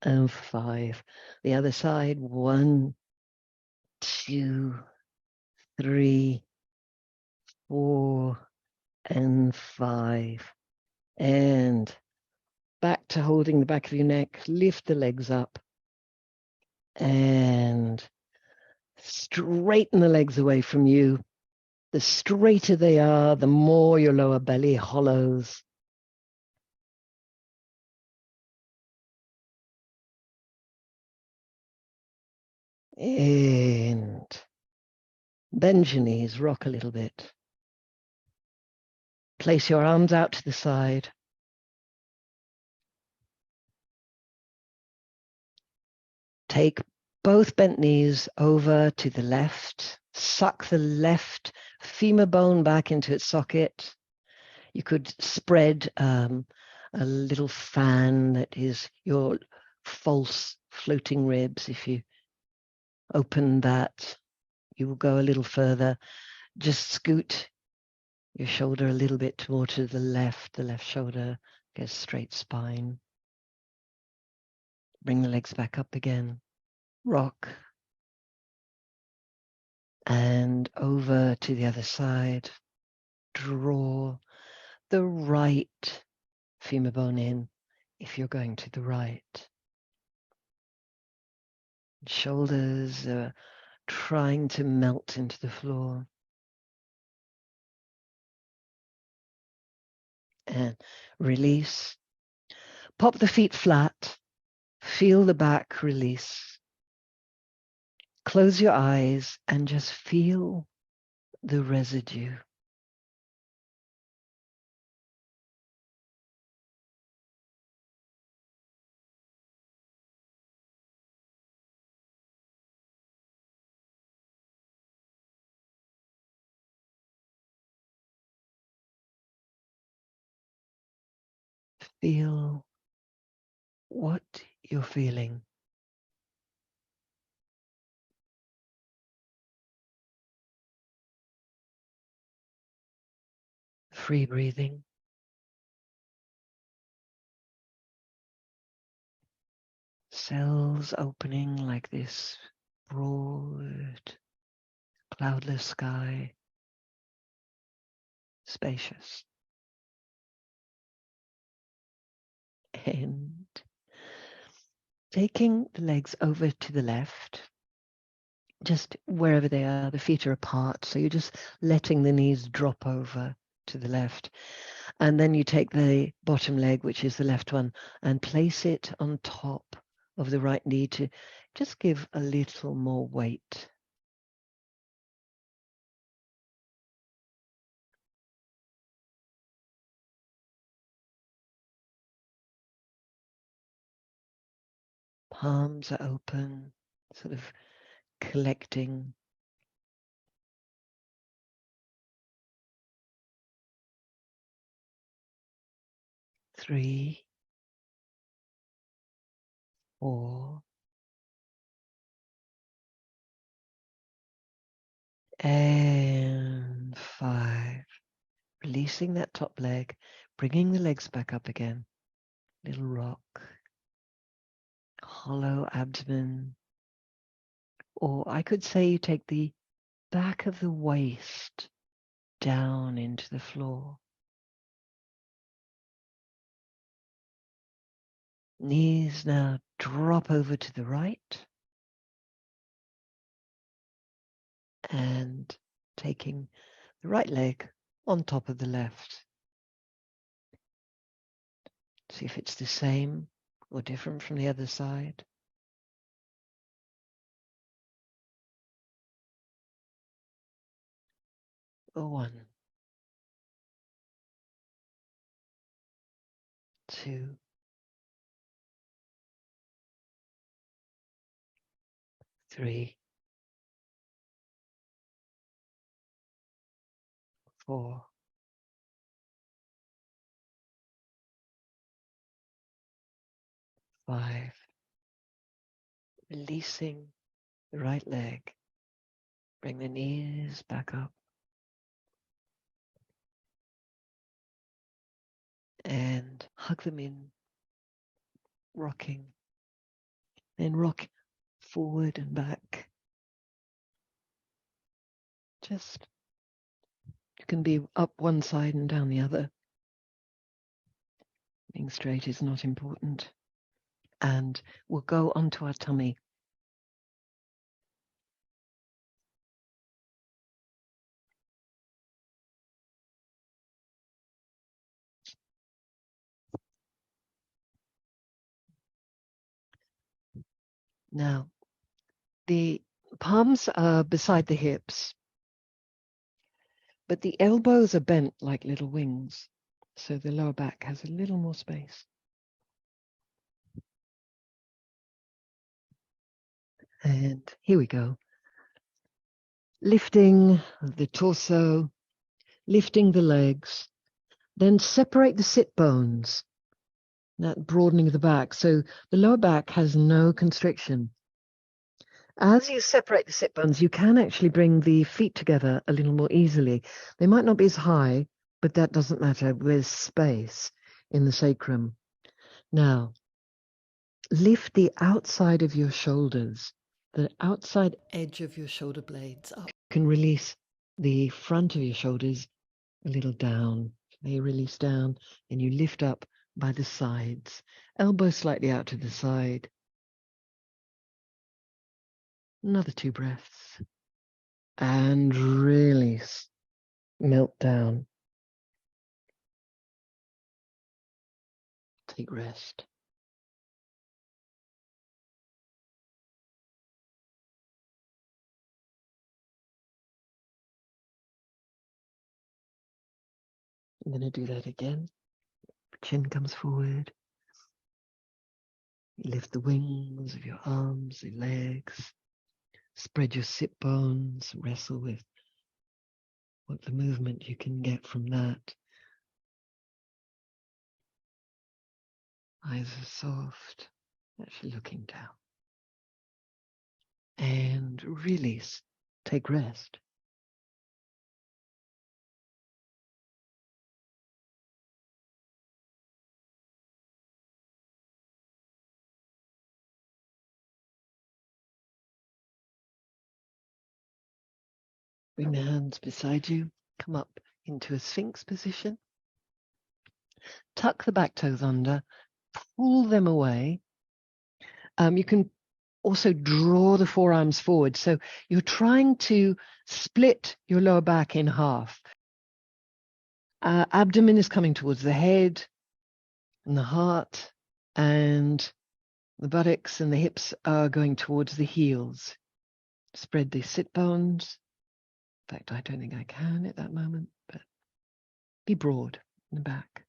and 5. The other side, 1, 2, 3, 4, and 5. And back to holding the back of your neck. Lift the legs up. And straighten the legs away from you. The straighter they are, the more your lower belly hollows. And bend your knees, rock a little bit. Place your arms out to the side. Take both bent knees over to the left. Suck the left femur bone back into its socket. You could spread a little fan that is your false floating ribs. If you open that, you will go a little further. Just scoot your shoulder a little bit more to the left shoulder, get a straight spine. Bring the legs back up again. Rock. And over to the other side. Draw the right femur bone in if you're going to the right. Shoulders are trying to melt into the floor. And release. Pop the feet flat. Feel the back release. Close your eyes and just feel the residue. Feel what you're feeling. Free breathing. Cells opening like this broad, cloudless sky. Spacious. And taking the legs over to the left, just wherever they are, the feet are apart. So you're just letting the knees drop over to the left. And then you take the bottom leg, which is the left one, and place it on top of the right knee to just give a little more weight. Palms are open, sort of collecting. 3, 4, and 5. Releasing that top leg, bringing the legs back up again. Little rock, hollow abdomen. Or I could say you take the back of the waist down into the floor. Knees now drop over to the right. And taking the right leg on top of the left. See if it's the same or different from the other side. Or 1, 2, 3, 4, 5. Releasing the right leg. Bring the knees back up. And hug them in, rocking. Then rock forward and back. Just, you can be up one side and down the other. Being straight is not important. And we'll go onto our tummy. Now, the palms are beside the hips, but the elbows are bent like little wings, so the lower back has a little more space. And here we go. Lifting the torso, lifting the legs, then separate the sit bones, that broadening of the back, so the lower back has no constriction. As you separate the sit bones, you can actually bring the feet together a little more easily. They might not be as high, but that doesn't matter. There's space in the sacrum. Now, lift the outside of your shoulders, the outside edge of your shoulder blades up. You can release the front of your shoulders a little down. They release down and you lift up by the sides. Elbow slightly out to the side. Another 2 breaths. And release. Melt down. Take rest. I'm going to do that again. Chin comes forward. Lift the wings of your arms, your legs. Spread your sit bones. Wrestle with what the movement you can get from that. Eyes are soft, actually looking down. And release. Take rest. Bring the hands beside you. Come up into a Sphinx position. Tuck the back toes under. Pull them away. You can also draw the forearms forward. So you're trying to split your lower back in half. Abdomen is coming towards the head and the heart, and the buttocks and the hips are going towards the heels. Spread the sit bones. In fact, I don't think I can at that moment, but be broad in the back.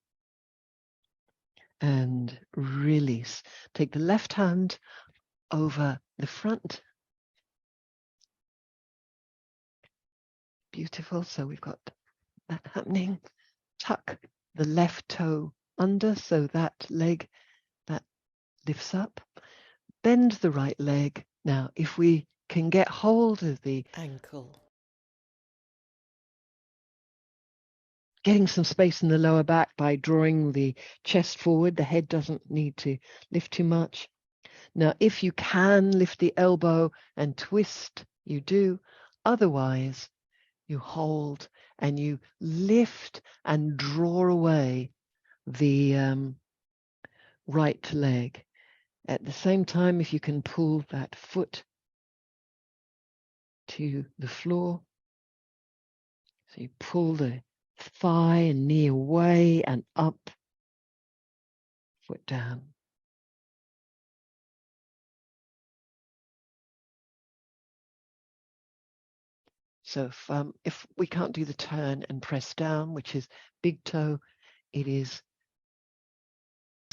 And release. Take the left hand over the front. Beautiful. So we've got that happening. Tuck the left toe under so that leg that lifts up. Bend the right leg. Now, if we can get hold of the ankle, getting some space in the lower back by drawing the chest forward, the head doesn't need to lift too much. Now, if you can lift the elbow and twist, you do. Otherwise, you hold and you lift and draw away the right leg. At the same time, if you can pull that foot to the floor, so you pull the thigh and knee away and up, foot down. So if we can't do the turn and press down, which is big toe, it is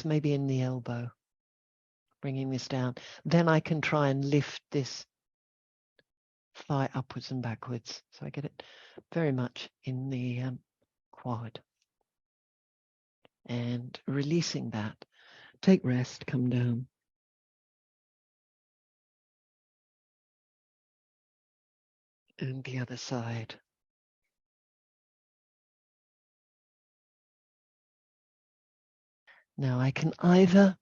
maybe in the elbow, bringing this down. Then I can try and lift this thigh upwards and backwards. So I get it very much in the quad. And releasing that, take rest, come down. And the other side. Now I can either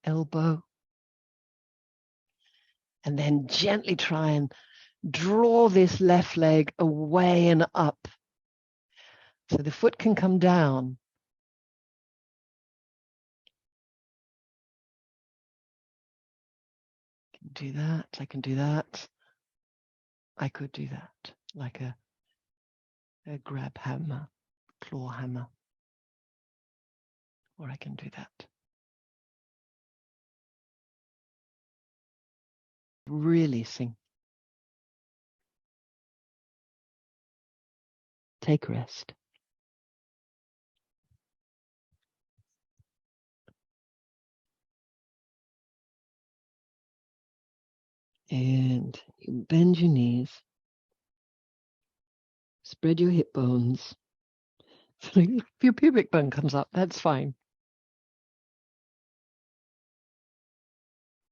elbow and then gently try and draw this left leg away and up. So the foot can come down. Do that, I can do that. I could do that like a grab hammer, claw hammer, or I can do that. Releasing. Take rest. And you bend your knees. Spread your hip bones. So if your pubic bone comes up, that's fine.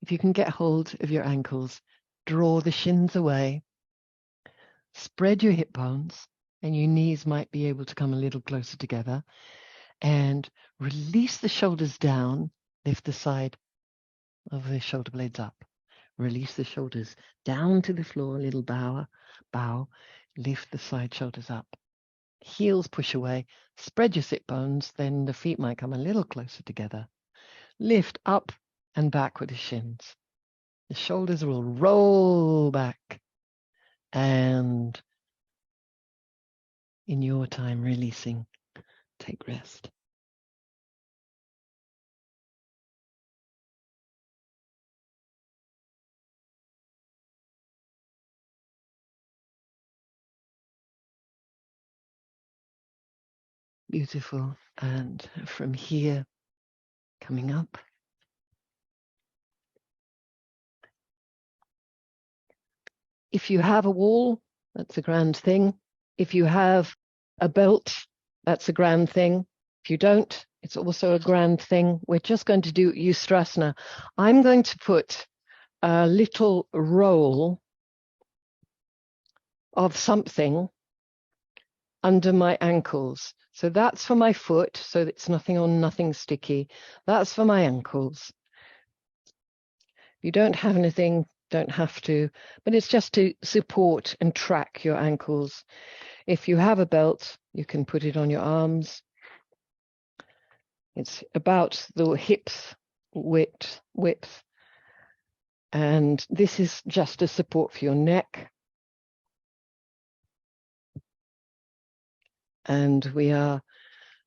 If you can get hold of your ankles, draw the shins away. Spread your hip bones, and your knees might be able to come a little closer together. And release the shoulders down. Lift the side of the shoulder blades up. Release the shoulders down to the floor, a little bow. Lift the side shoulders up. Heels push away. Spread your sit bones, then the feet might come a little closer together. Lift up and back with the shins. The shoulders will roll back. And in your time, releasing, take rest. Beautiful. And from here, coming up. If you have a wall, that's a grand thing. If you have a belt, that's a grand thing. If you don't, it's also a grand thing. We're just going to do Ustrasana. I'm going to put a little roll of something under my ankles. So that's for my foot, so it's nothing on, nothing sticky. That's for my ankles. If you don't have anything, don't have to, but it's just to support and track your ankles. If you have a belt, you can put it on your arms. It's about the hips width. And this is just a support for your neck. And we are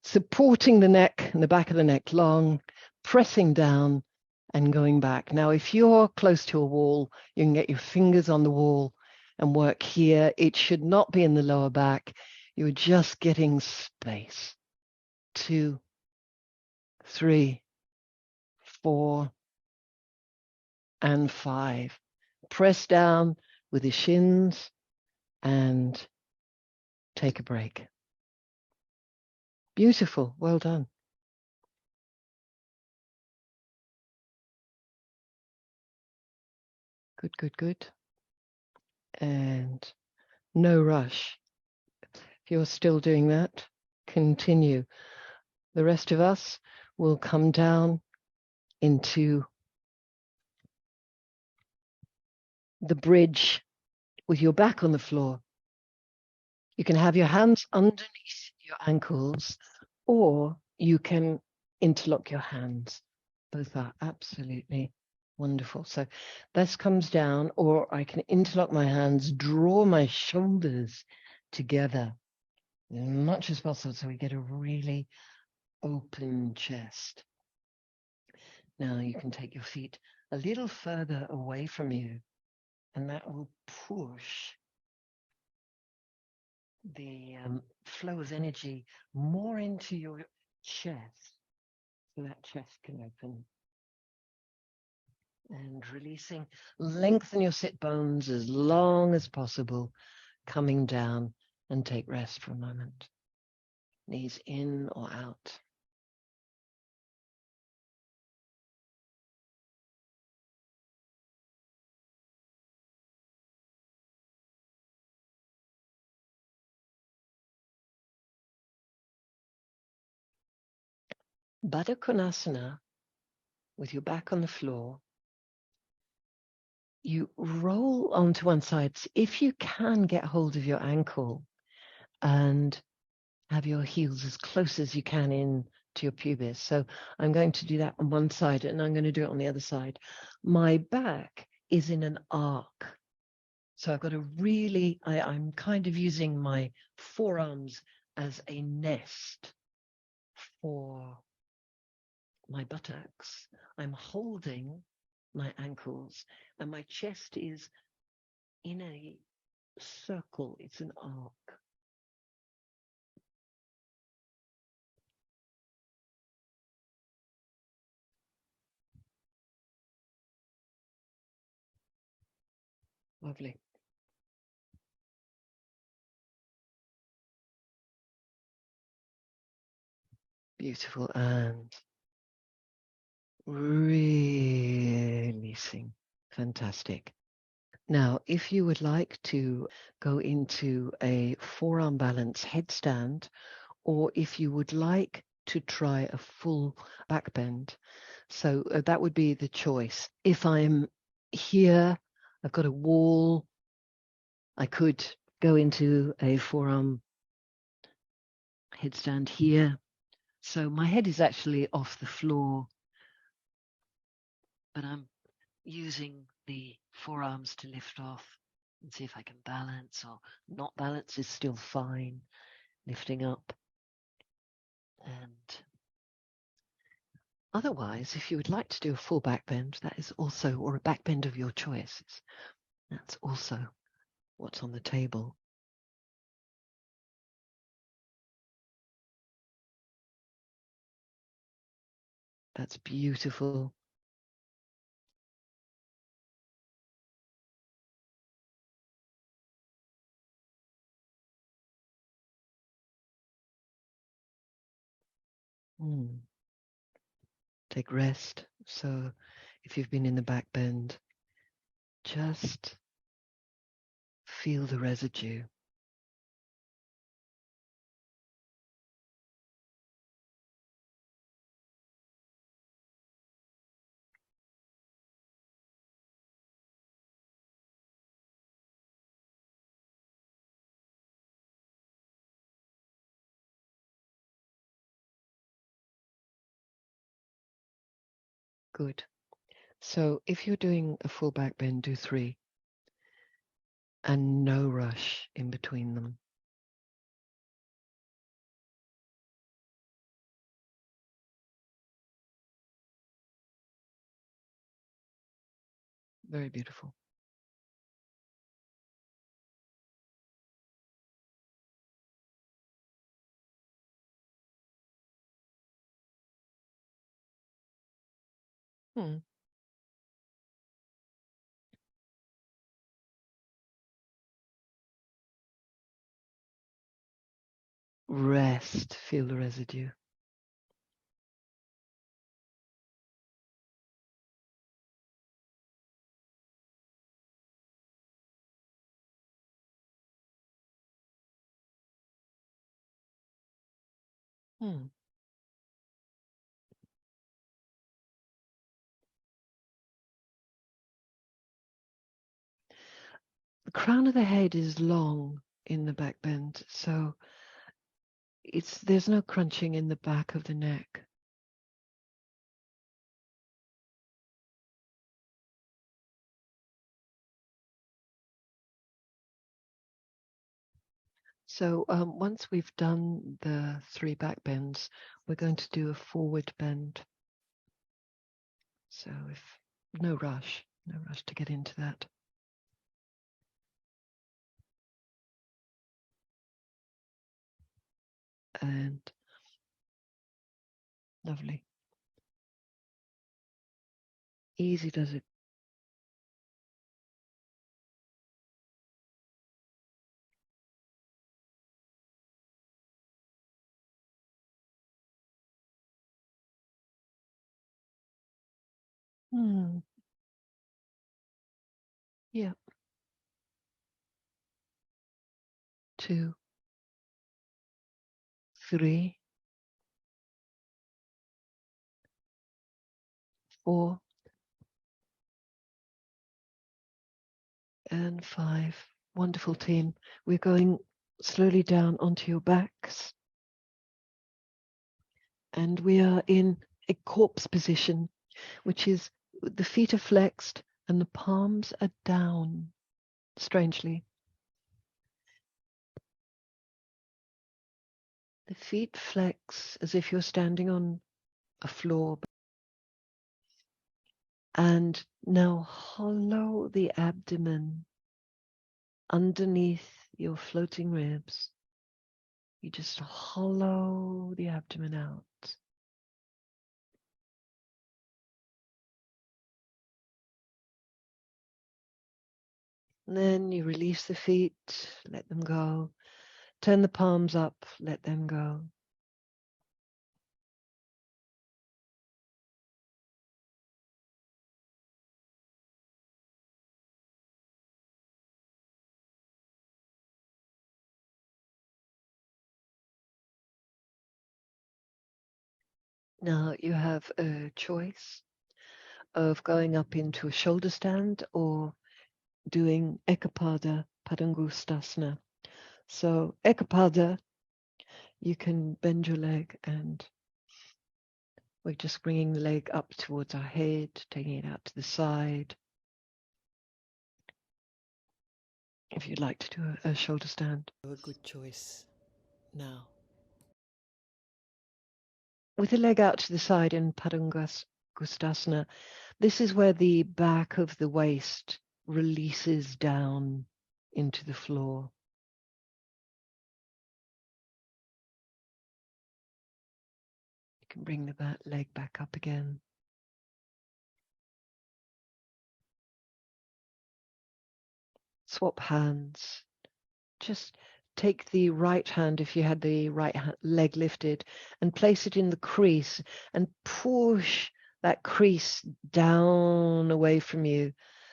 supporting the neck and the back of the neck long, pressing down and going back. Now, if you're close to a wall, you can get your fingers on the wall and work here. It should not be in the lower back. You're just getting space. 2, 3, 4, and 5. Press down with the shins and take a break. Beautiful. Well done. Good, good, good. And no rush. If you're still doing that, continue. The rest of us will come down into the bridge with your back on the floor. You can have your hands underneath your ankles, or you can interlock your hands. Both are absolutely wonderful. So this comes down, or I can interlock my hands, draw my shoulders together as much as possible so we get a really open chest. Now you can take your feet a little further away from you, and that will push the flow of energy more into your chest, so that chest can open. And releasing, lengthen your sit bones as long as possible, coming down, and take rest for a moment. Knees in or out. Baddha Konasana, with your back on the floor, you roll onto one side. If you can, get hold of your ankle and have your heels as close as you can in to your pubis. So I'm going to do that on one side, and I'm going to do it on the other side. My back is in an arc. So I've got a really, I'm kind of using my forearms as a nest for my buttocks. I'm holding my ankles, and my chest is in a circle. It's an arc. Lovely. Beautiful. And releasing. Fantastic. Now, if you would like to go into a forearm balance headstand, or if you would like to try a full back bend, so that would be the choice. If I'm here, I've got a wall, I could go into a forearm headstand here. So my head is actually off the floor, but I'm using the forearms to lift off and see if I can balance, or not balance is still fine. Lifting up. And otherwise, if you would like to do a full back bend, that is also, or a back bend of your choice, that's also what's on the table. That's beautiful. Take rest. So if you've been in the back bend, just feel the residue. Good. So if you're doing a full back bend, do 3 and no rush in between them. Very beautiful. rest, feel the residue. Hmm. The crown of the head is long in the back bend, so there's no crunching in the back of the neck. So once we've done the 3 back bends, we're going to do a forward bend. So no rush to get into that. And lovely. Easy does it. Yeah. 2, 3, 4, and 5. Wonderful, team. We're going slowly down onto your backs. And we are in a corpse position, which is the feet are flexed and the palms are down, strangely. The feet flex as if you're standing on a floor. And now hollow the abdomen underneath your floating ribs. You just hollow the abdomen out. And then you release the feet, let them go. Turn the palms up, let them go. Now you have a choice of going up into a shoulder stand or doing Ekapada Padangustasana. So Ekapada, you can bend your leg and we're just bringing the leg up towards our head, taking it out to the side. If you'd like to do a shoulder stand. A good choice now. With the leg out to the side in Padangustasana, this is where the back of the waist releases down into the floor. You can bring the leg back up again. Swap hands. Just take the right hand, if you had the right leg lifted, and place it in the crease and push that crease down away from you.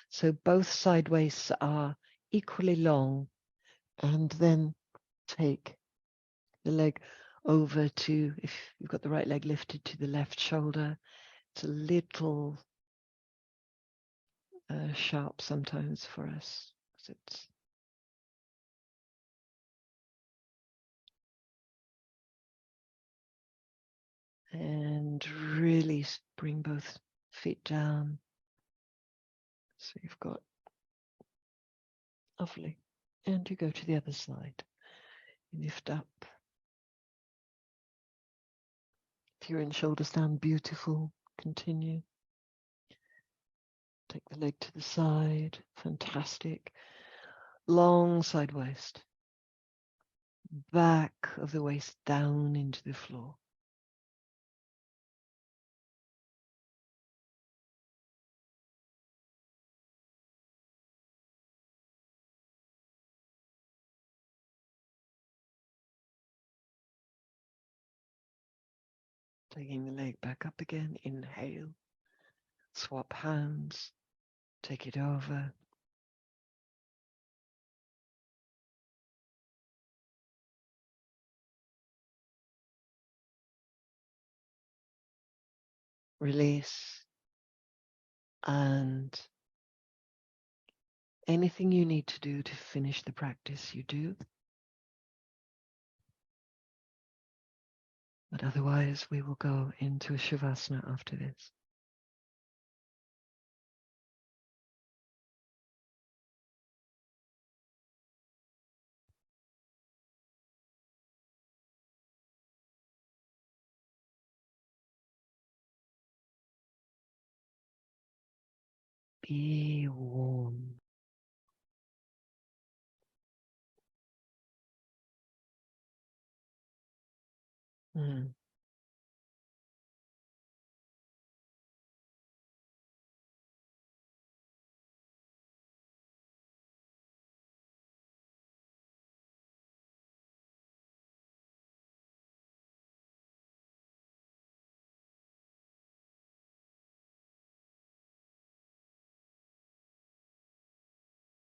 So both side waists are equally long. And then take the leg over to, if you've got the right leg lifted, to the left shoulder. It's a little sharp sometimes for us. It's and really bring both feet down. So you've got lovely. And you go to the other side. You lift up. If you're in shoulder stand, beautiful. Continue. Take the leg to the side. Fantastic. Long side waist. Back of the waist down into the floor. Taking the leg back up again. Inhale. Swap hands. Take it over. Release. And anything you need to do to finish the practice, you do. But otherwise, we will go into a Shavasana after this. Be warm.